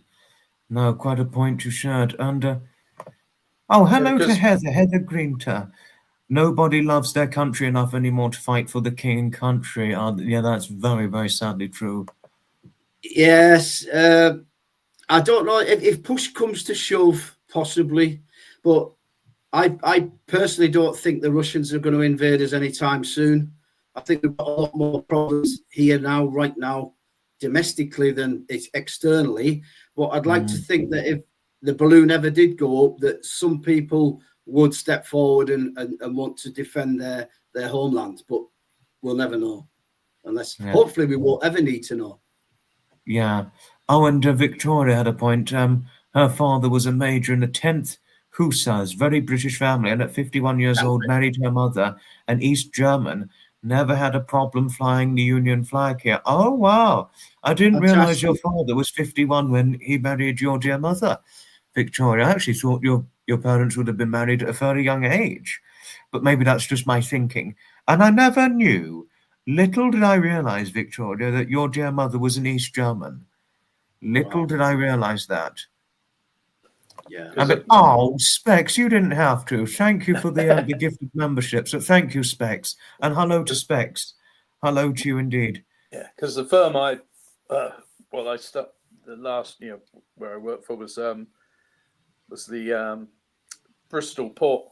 No, quite a point you shared. And oh, hello to Because Heather Greenter. Nobody loves their country enough anymore to fight for the king and country. Yeah, that's very, very sadly true. Yes, I don't know if push comes to shove, possibly, but I personally don't think the Russians are going to invade us anytime soon. I think we've got a lot more problems here now, right now, domestically than it's externally. But I'd like to think that if the balloon ever did go up, that some people would step forward and want to defend their homeland. But we'll never know, unless hopefully we won't ever need to know. Yeah. Oh, and Victoria had a point. Her father was a major in the 10th Hussars, very British family, and at 51 years old married her mother, an East German. Never had a problem flying the Union flag here. Oh, wow. I didn't realize your father was 51 when he married your dear mother, Victoria. I actually thought your parents would have been married at a fairly young age, but maybe that's just my thinking. And I never knew. Little did I realize, Victoria, that your dear mother was an East German. Little did I realize that. Yeah. I mean, oh, Specs, you didn't have to. Thank you for the gift of membership. So thank you, Specs. And hello to Specs. Hello to you indeed. Yeah, because the firm I started the last where I worked for was the Bristol Port.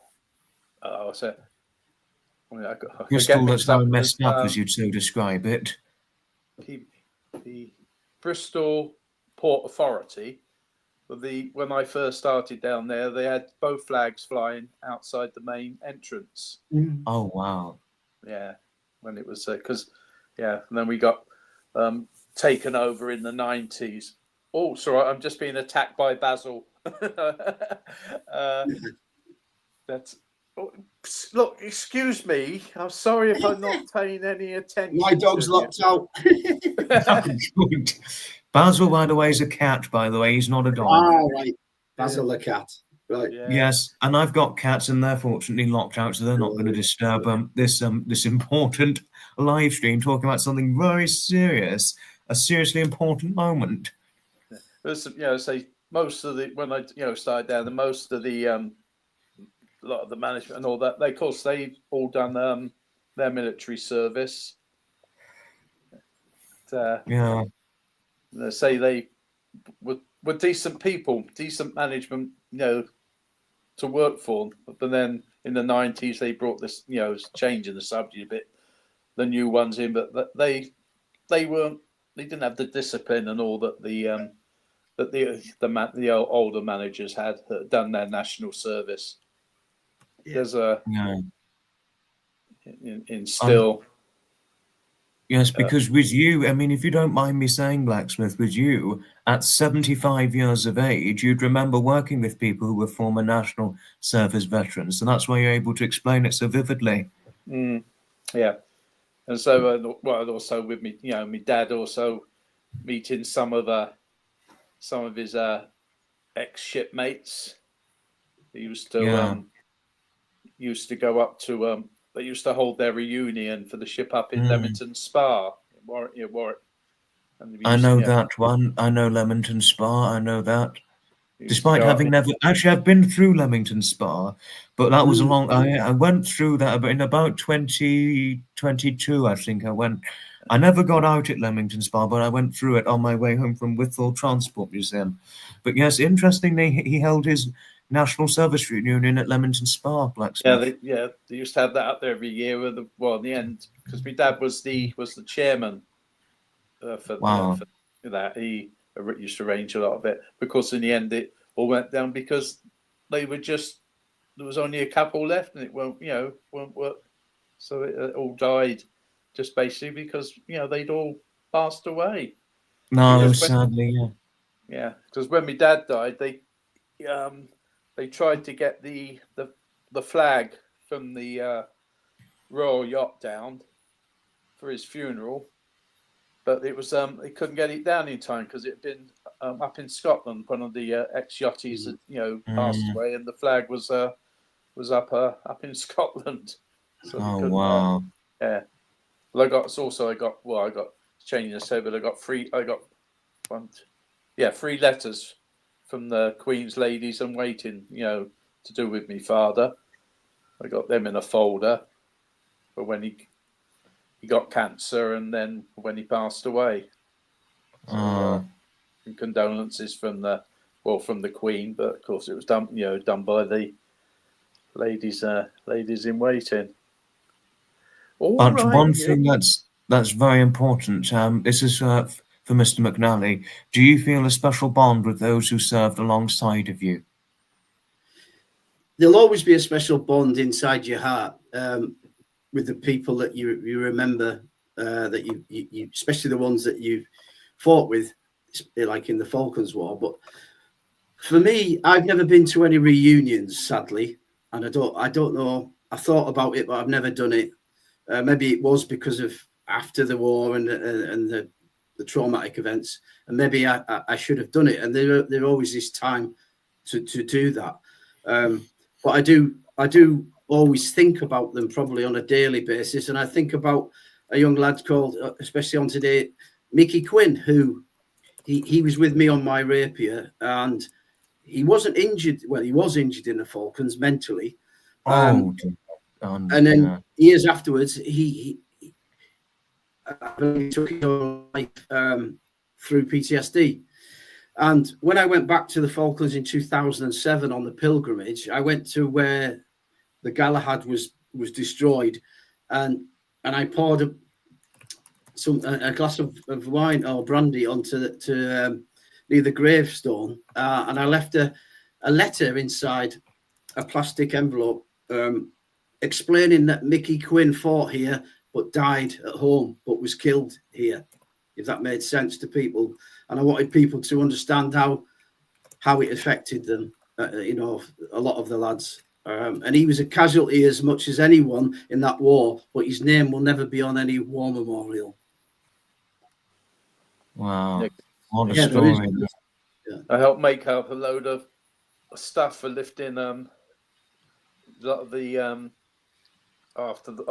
Bristol, that's how messed up, as you'd so describe it. The Bristol Port Authority. When I first started down there, they had both flags flying outside the main entrance. Oh wow! Yeah, when it was because and then we got taken over in the 90s. Oh, sorry, I'm just being attacked by Basil. That's look. Excuse me. I'm sorry if I'm not paying any attention. My dog's locked out. Basil, by the way, is a cat. By the way, he's not a dog. Ah, right. Basil the cat. Right. Yeah. Yes, and I've got cats, and they're fortunately locked out, so they're not going to disturb this important live stream talking about something very serious, a seriously important moment. Say most of the when I started down, most of the a lot of the management and all that, of course they've all done their military service. They say they were decent people, decent management, to work for. But then in the 90s they brought this, changing the subject a bit, the new ones in, but they didn't have the discipline and all that the older managers had done their national service. There's still. Yes, because with you, I mean, if you don't mind me saying, Blacksmith, with you, at 75 years of age, you'd remember working with people who were former national service veterans, and that's why you're able to explain it so vividly. Yeah, and so, also with me, my dad also meeting some of his ex-shipmates. He used to go up to they used to hold their reunion for the ship up in Leamington Spa, Warwick. I know that one. I know Leamington Spa. I know that. Despite having never actually, I've been through Leamington Spa, but that was a long. I went through that in about 2022. I think I went. I never got out at Leamington Spa, but I went through it on my way home from Withall Transport Museum. But yes, interestingly, he held his National Service Reunion at Leamington Spa, Blacksmith. They used to have that up there every year. In the end, because my dad was the chairman for that. He used to arrange a lot of it. Because in the end, it all went down because there was only a couple left, and it won't work. So it all died, just basically because they'd all passed away. No, sadly, yeah. Because when my dad died, they tried to get the flag from the Royal Yacht down for his funeral, but it was they couldn't get it down in time because it had been up in Scotland. One of the ex-yachties had passed away, and the flag was up in Scotland. So wow! Yeah. Well, I got changing the so, but I got three letters from the Queen's ladies in waiting, to do with me father. I got them in a folder for when he got cancer and then when he passed away. So, and condolences from the Queen, but of course it was done by the ladies in waiting. But one thing that's very important, this is for Mr. McNally. Do you feel a special bond with those who served alongside of you? There'll always be a special bond inside your heart with the people that you remember, that you especially the ones that you've fought with, like in the Falklands War. But for me, I've never been to any reunions, sadly, and I don't know. I thought about it, but I've never done it. Maybe it was because of after the war and the traumatic events, and maybe I should have done it. And there always is time to do that. But I do always think about them probably on a daily basis, and I think about a young lad called, especially on today, Mickey Quinn, who he was with me on my rapier, and he wasn't injured. Well, he was injured in the Falklands mentally. And then years afterwards, he took his own life through PTSD. And when I went back to the Falklands in 2007 on the pilgrimage, I went to where the Galahad was destroyed, and I poured a glass of wine or brandy onto near the gravestone, and I left a letter inside a plastic envelope explaining that Mickey Quinn fought here but died at home but was killed here, if that made sense to people. And I wanted people to understand how it affected them, a lot of the lads. And he was a casualty as much as anyone in that war, but his name will never be on any war memorial. Wow. What a story. I helped make up a load of stuff for lifting a lot of the after the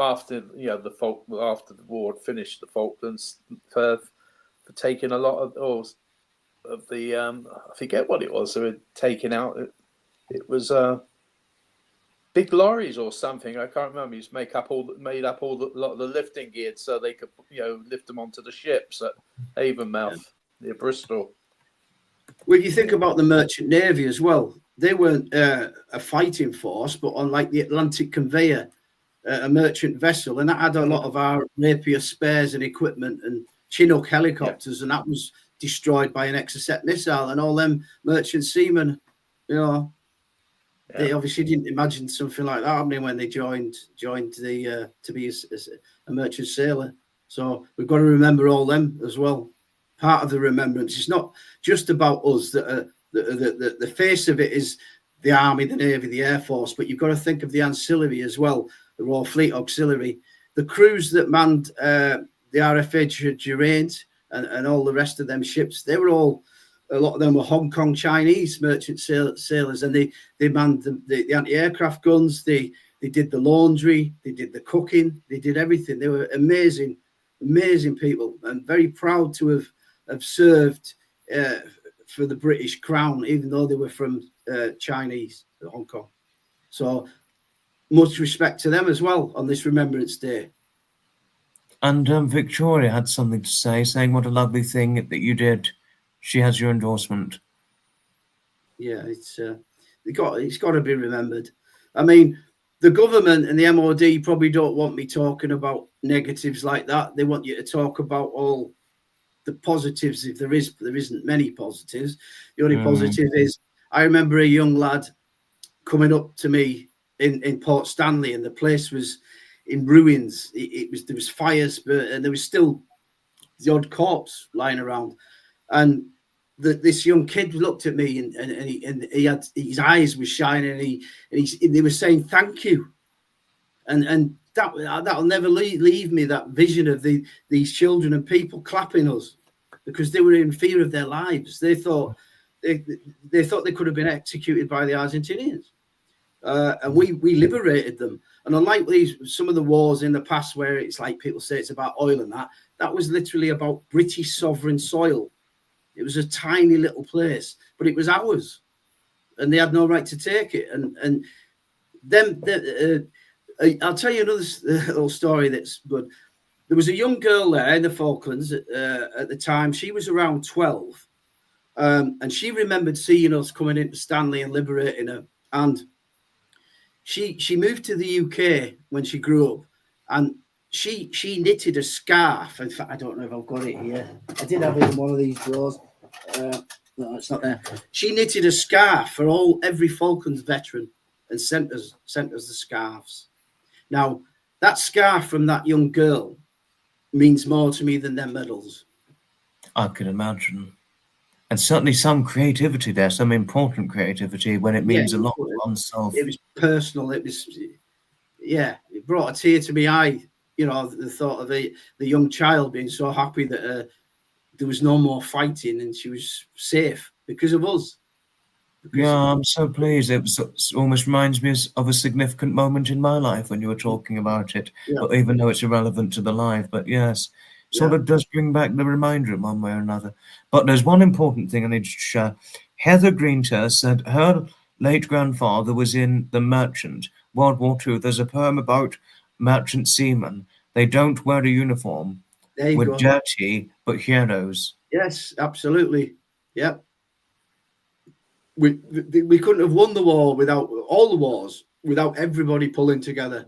war finished, the Falklands, for taking a lot of the I forget what it was they were taking out. It was big lorries or something. I can't remember. He's made up all the lot of the lifting gear so they could lift them onto the ships at Avonmouth near Bristol. Well, you think about the Merchant Navy as well. They weren't a fighting force, but on like the Atlantic Conveyor, a merchant vessel, and that had a lot of our rapier spares and equipment and Chinook helicopters, and that was destroyed by an Exocet missile. And all them merchant seamen, they obviously didn't imagine something like that happening when they joined the to be a merchant sailor. So we've got to remember all them as well. Part of the remembrance. It's not just about us. That the face of it is the Army, the Navy, the Air Force, but you've got to think of the ancillary as well. The Royal Fleet Auxiliary, the crews that manned the RFA Durant and all the rest of them ships. They were all, a lot of them were Hong Kong Chinese merchant sailors, and they manned the anti-aircraft guns. They did the laundry, they did the cooking, they did everything. They were amazing people, and very proud to have served for the British Crown, even though they were from Chinese, Hong Kong. So much respect to them as well on this Remembrance Day. And Victoria had something to say, saying what a lovely thing that you did. She has your endorsement. Yeah, it's got to be remembered. I mean, the government and the MOD probably don't want me talking about negatives like that. They want you to talk about all the positives. If there isn't many positives. The only positive is I remember a young lad coming up to me in Port Stanley, and the place was in ruins. There was fires, and there was still the odd corpse lying around. And this young kid looked at me, and he had his eyes were shining, and they were saying thank you, and that'll never leave me. That vision of these children and people clapping us because they were in fear of their lives. They thought they could have been executed by the Argentinians. And we liberated them. And unlike some of the wars in the past where it's like people say it's about oil and that was literally about British sovereign soil. It was a tiny little place, but it was ours, and they had no right to take it. And them, I'll tell you another little story that's good. There was a young girl there in the Falklands at the time. She was around 12, and she remembered seeing us coming into Stanley and liberating her. And she moved to the UK when she grew up, and she knitted a scarf. In fact, I don't know if I've got it here. I did have it in one of these drawers. No, it's not there. She knitted a scarf for every Falklands veteran and sent us the scarves. Now, that scarf from that young girl means more to me than their medals. I can imagine. And certainly some creativity there, some important creativity when it means a lot to oneself. It was personal. It was, it brought a tear to my eye. You know, the thought of the young child being so happy that there was no more fighting and she was safe because of us. I'm so pleased. It almost reminds me of a significant moment in my life when you were talking about it. Yeah. But even though it's irrelevant to the live, but yes, sort of does bring back the reminder in one way or another. But there's one important thing I need to share. Heather Greenter said her late grandfather was in the Merchant, World War II. There's a poem about merchant seamen. They don't wear a uniform. We're dirty, but heroes. Yes, absolutely. Yeah. We couldn't have won the war without all the wars, without everybody pulling together.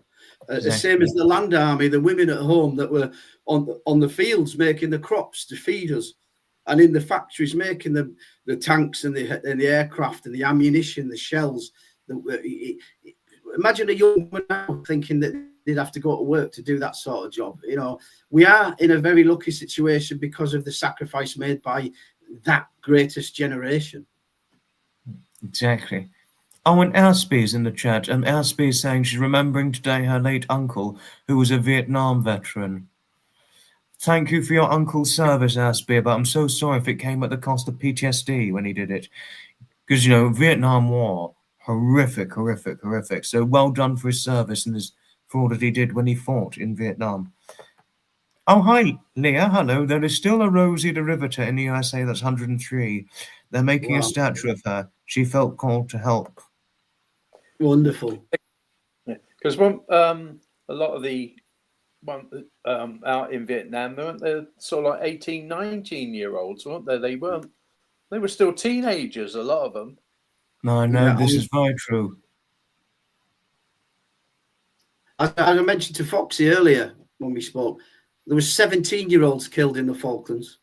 Exactly. The same as the land army, the women at home that were on the fields making the crops to feed us, and in the factories making the tanks and the aircraft and the ammunition, the shells. Imagine a young woman now thinking that they'd have to go to work to do that sort of job. You know, we are in a very lucky situation because of the sacrifice made by that greatest generation. Exactly. Oh, and Aspie's in the chat. Aspie's saying she's remembering today her late uncle, who was a Vietnam veteran. Thank you for your uncle's service, Aspie, but I'm so sorry if it came at the cost of PTSD when he did it. Because, you know, Vietnam War, horrific. So well done for his service and for all that he did when he fought in Vietnam. Oh, hi, Leah. Hello. There is still a Rosie the Riveter in the USA that's 103. They're making a statue of her. She felt called to help. Wonderful. Because a lot of the out in Vietnam, they're sort of like 18, 19-year-olds, weren't they? They were still teenagers, a lot of them. No, I know, this is very true. As I mentioned to Foxy earlier when we spoke, there were 17-year-olds killed in the Falklands.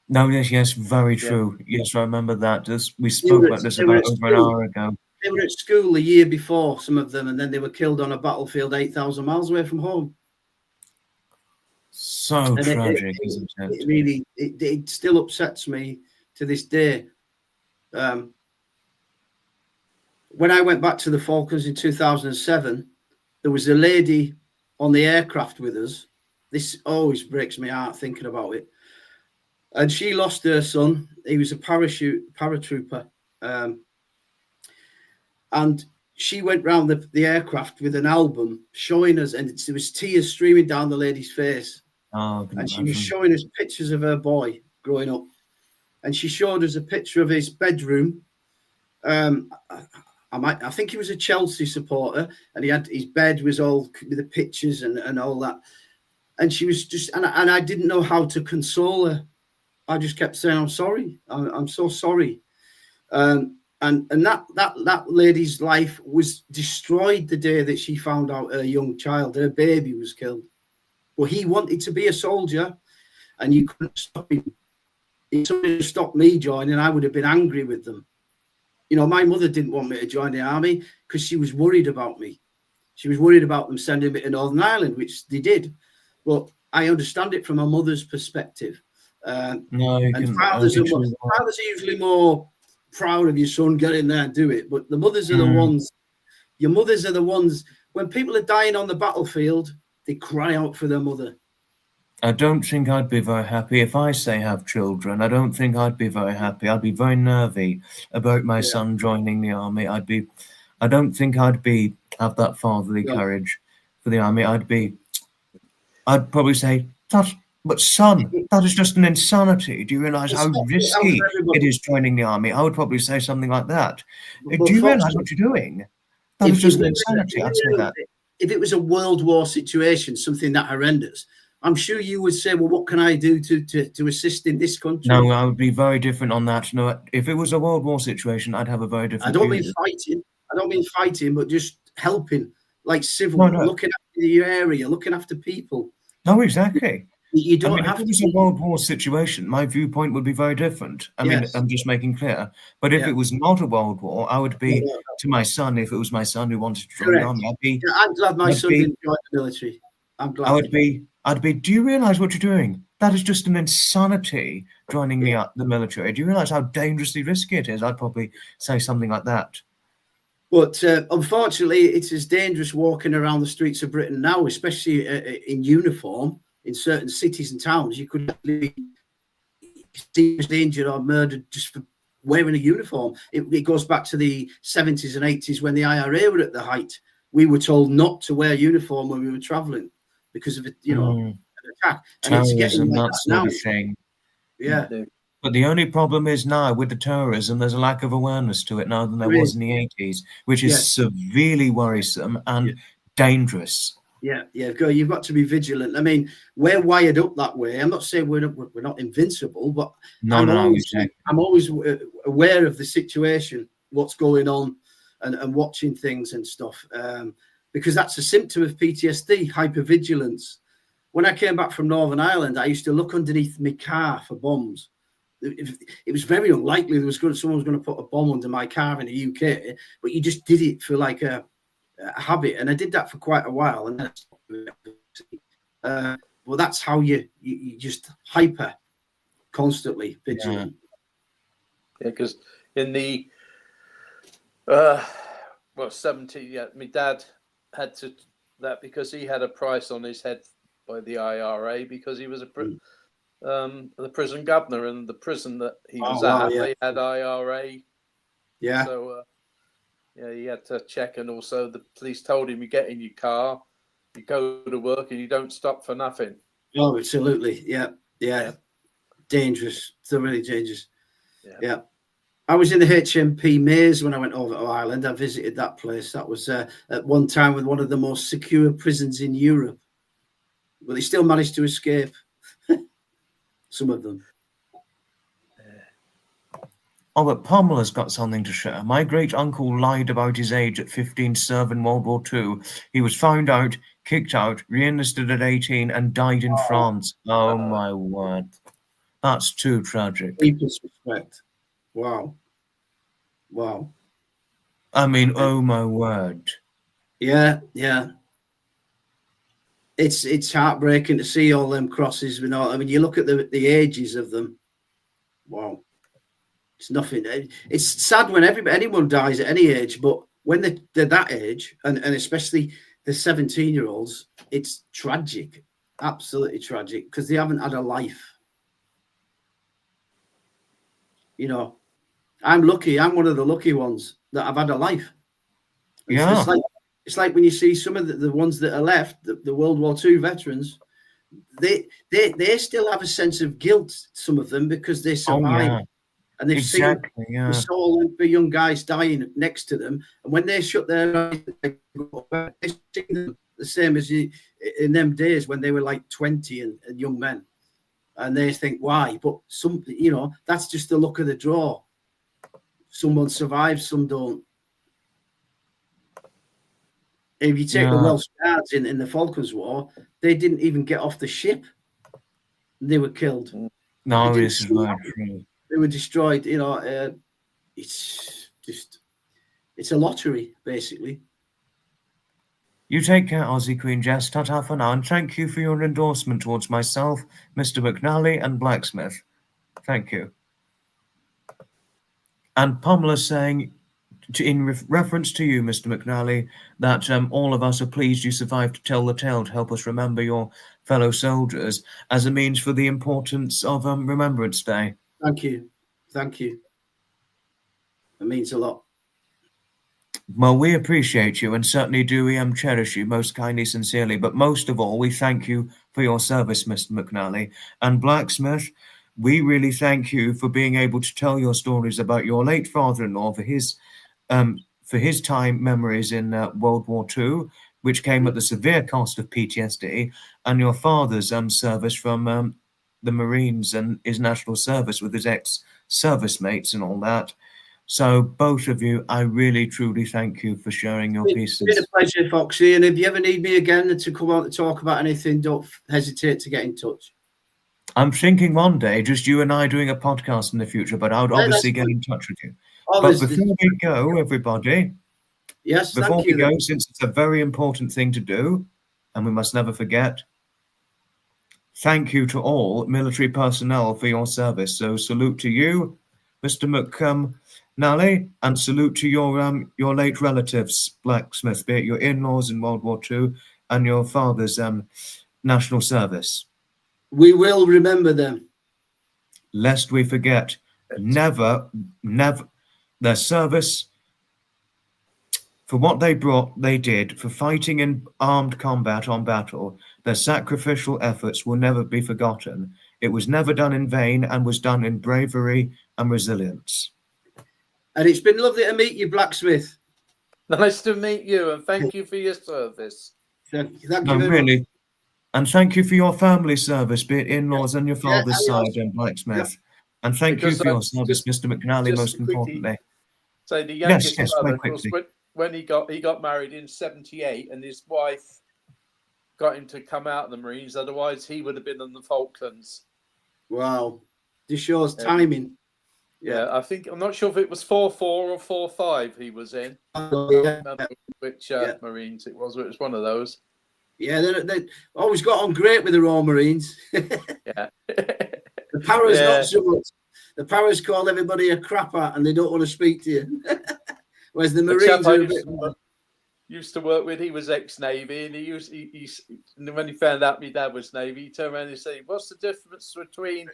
No, yes, very true. Yeah. Yes, I remember that. We spoke about this about over an hour ago. They were at school the year before, some of them, and then they were killed on a battlefield 8,000 miles away from home. So tragic, isn't it? It really, it still upsets me to this day. When I went back to the Falklands in 2007, there was a lady on the aircraft with us. This always breaks my heart thinking about it. And she lost her son. He was a paratrooper. And she went round the aircraft with an album showing us, and there was tears streaming down the lady's face. And she was showing us pictures of her boy growing up. And she showed us a picture of his bedroom. I think he was a Chelsea supporter, and his bed was all with the pictures and all that. And she was just, and I didn't know how to console her. I just kept saying, "I'm sorry. I'm so sorry." And that lady's life was destroyed the day that she found out her young child, her baby, was killed. Well, he wanted to be a soldier, and you couldn't stop him. If somebody stopped me joining, I would have been angry with them. You know, my mother didn't want me to join the army because she was worried about me. She was worried about them sending me to Northern Ireland, which they did. But I understand it from a mother's perspective. And fathers are usually more proud of your son, get in there and do it. But the mothers are the ones, your mothers are the ones, when people are dying on the battlefield, they cry out for their mother. I don't think I'd be very happy if I have children. I don't think I'd be very happy. I'd be very nervy about my son joining the army. I don't think I'd have that fatherly courage for the army. I'd probably say, Dad, But son, that is just an insanity. Do you realise It's how not out risky for it everybody. is joining the army? I would probably say something like that. But Do you realise folks, what you're doing? That is just an insanity. I'd say that. if it was a world war situation, something that horrendous, I'm sure you would say, well, what can I do to assist in this country? No, I would be very different on that. No, if it was a world war situation, I'd have a very different I don't view. mean fighting. I don't mean fighting, but just helping, like civil, No, no. looking after your area, looking after people. No, exactly. You I don't mean, if have it to. was a world war situation, my viewpoint would be very different. I mean, Yes. I'm just making clear. But if Yeah. it was not a world war, I would be No. to my son. If it was my son who wanted to join the Correct. army, Yeah, I'm glad my I'd son be, didn't join the military. I'm glad. I'd be. Do you realise what you're doing? That is just an insanity. Joining the military. Do you realise how dangerously risky it is? I'd probably say something like that. But unfortunately, it's as dangerous walking around the streets of Britain now, especially in uniform in certain cities and towns. You could actually see injured or murdered just for wearing a uniform. It goes back to the 70s and 80s when the IRA were at the height. We were told not to wear a uniform when we were traveling because of an attack. And it's getting Terrorism, like that that sort now. of thing. Yeah. But the only problem is now with the terrorism, there's a lack of awareness to it now than there was in the 80s, which is severely worrisome and dangerous. Yeah, you've got to be vigilant. I mean, we're wired up that way. I'm not saying we're not invincible, but I'm always aware of the situation, what's going on, and watching things and stuff, because that's a symptom of PTSD, hypervigilance. When I came back from Northern Ireland, I used to look underneath my car for bombs. It was very unlikely someone was going to put a bomb under my car in the UK, but you just did it for like a habit, and I did that for quite a while, and then well, that's how you just hyper constantly vigilant. Yeah, because in the 70, my dad had to that because he had a price on his head by the IRA because he was the prison governor, and the prison that he was at, they had IRA. Yeah. So he had to check, and also the police told him, you get in your car, you go to work, and you don't stop for nothing. Oh, absolutely. Yeah. Dangerous. Thoroughly dangerous. Yeah. I was in the HMP Maze when I went over to Ireland. I visited that place. That was at one time with one of the most secure prisons in Europe. But they still managed to escape. Some of them. Oh, but Pamela's got something to share. My great uncle lied about his age at 15 to serve in World War II. He was found out, kicked out, re-enlisted at 18, and died in France. Oh, my word. That's too tragic. Deepest respect. Wow. I mean, oh, my word. Yeah. It's heartbreaking to see all them crosses. I mean, you look at the ages of them. Wow. It's nothing. It's sad when anyone dies at any age, but when they're that age, and especially the 17-year-olds, it's tragic, absolutely tragic, because they haven't had a life. I'm lucky. I'm one of the lucky ones that I've had a life. Yeah. It's like when you see some of the ones that are left, the World War II veterans, they still have a sense of guilt, some of them, because they survived. Oh, yeah. And they've seen the young guys dying next to them, and when they shut their eyes, they see them the same as in them days when they were like 20 and young men, and they think why? But some, that's just the luck of the draw. Someone survives, some don't. If you take the Welsh Guards in the Falklands War, they didn't even get off the ship; they were killed. No, this is very true. They were destroyed. It's a lottery, basically. You take care, Aussie Queen Jess. Ta-ta for now, and thank you for your endorsement towards myself, Mr. McNally, and Blacksmith. Thank you. And Pamela saying, in reference to you, Mr. McNally, that all of us are pleased you survived to tell the tale to help us remember your fellow soldiers as a means for the importance of Remembrance Day. Thank you. It means a lot. Well, we appreciate you and certainly do cherish you most kindly, sincerely. But most of all, we thank you for your service, Mr. McNally. And Blacksmith, we really thank you for being able to tell your stories about your late father-in-law for his time memories in World War II, which came at the severe cost of PTSD, and your father's service from the Marines and his national service with his ex-service mates and all that. So both of you, I really, truly thank you for sharing your pieces. It's been a pleasure, Foxy. And if you ever need me again to come out to talk about anything, don't hesitate to get in touch. I'm thinking one day, just you and I doing a podcast in the future, but I would obviously get in touch with you. But before we go, everybody, yes, before we go, since it's a very important thing to do, and we must never forget, thank you to all military personnel for your service. So salute to you, Mr. McNally, and salute to your late relatives, Blacksmith, be it your in-laws in World War II and your father's national service. We will remember them. Lest we forget, never, their service, for what they did, for fighting in armed combat on battle, their sacrificial efforts will never be forgotten. It was never done in vain and was done in bravery and resilience. And it's been lovely to meet you, Blacksmith. Nice to meet you, and thank you for your service. Thank you very much. And thank you for your family service, be it in-laws on your father's side and Blacksmith. And thank you for your service, Mr. McNally, most importantly. So the youngest brother, of course, when he got married in 78, and his wife got him to come out of the Marines, otherwise he would have been on the Falklands. Wow. This shows timing. Yeah, I'm not sure if it was 4-4 or 4-5 he was in. Which Marines it was. It was one of those. Yeah, they always got on great with the Royal Marines. Yeah. The Paras not so much. The Paras call everybody a crapper and they don't want to speak to you. Whereas the Marines are a bit more. Used to work with, he was ex-Navy, and and when he found out my dad was Navy, he turned around and said, "What's the difference between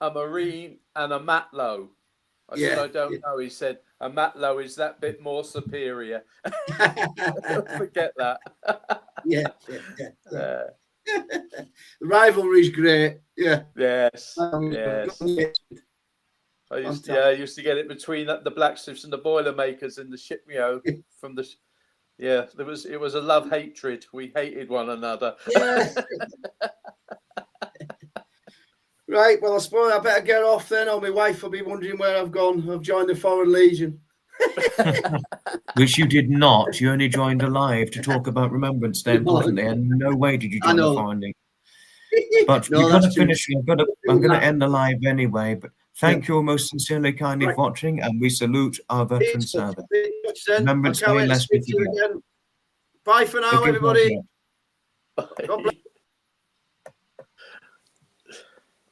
a Marine and a matlow?" I said, "I don't know." He said, "A matlow is that bit more superior." Don't forget that. Yeah. The rivalry's great. Yeah. Yes. I used to get it between the blacksmiths and the boilermakers in the ship, from the. Yeah, it was a love hatred. We hated one another. Yeah. Right. Well, I suppose I better get off then, or my wife will be wondering where I've gone. I've joined the Foreign Legion. Which you did not. You only joined alive to talk about Remembrance Day, importantly, and no way did you join the Foreign Legion. But we've got to finish. I'm going to end the live anyway. But thank you all most sincerely, kindly for watching, and we salute our veteran service. Remembrance Day, lest we forget. Bye for now, everybody. God bless.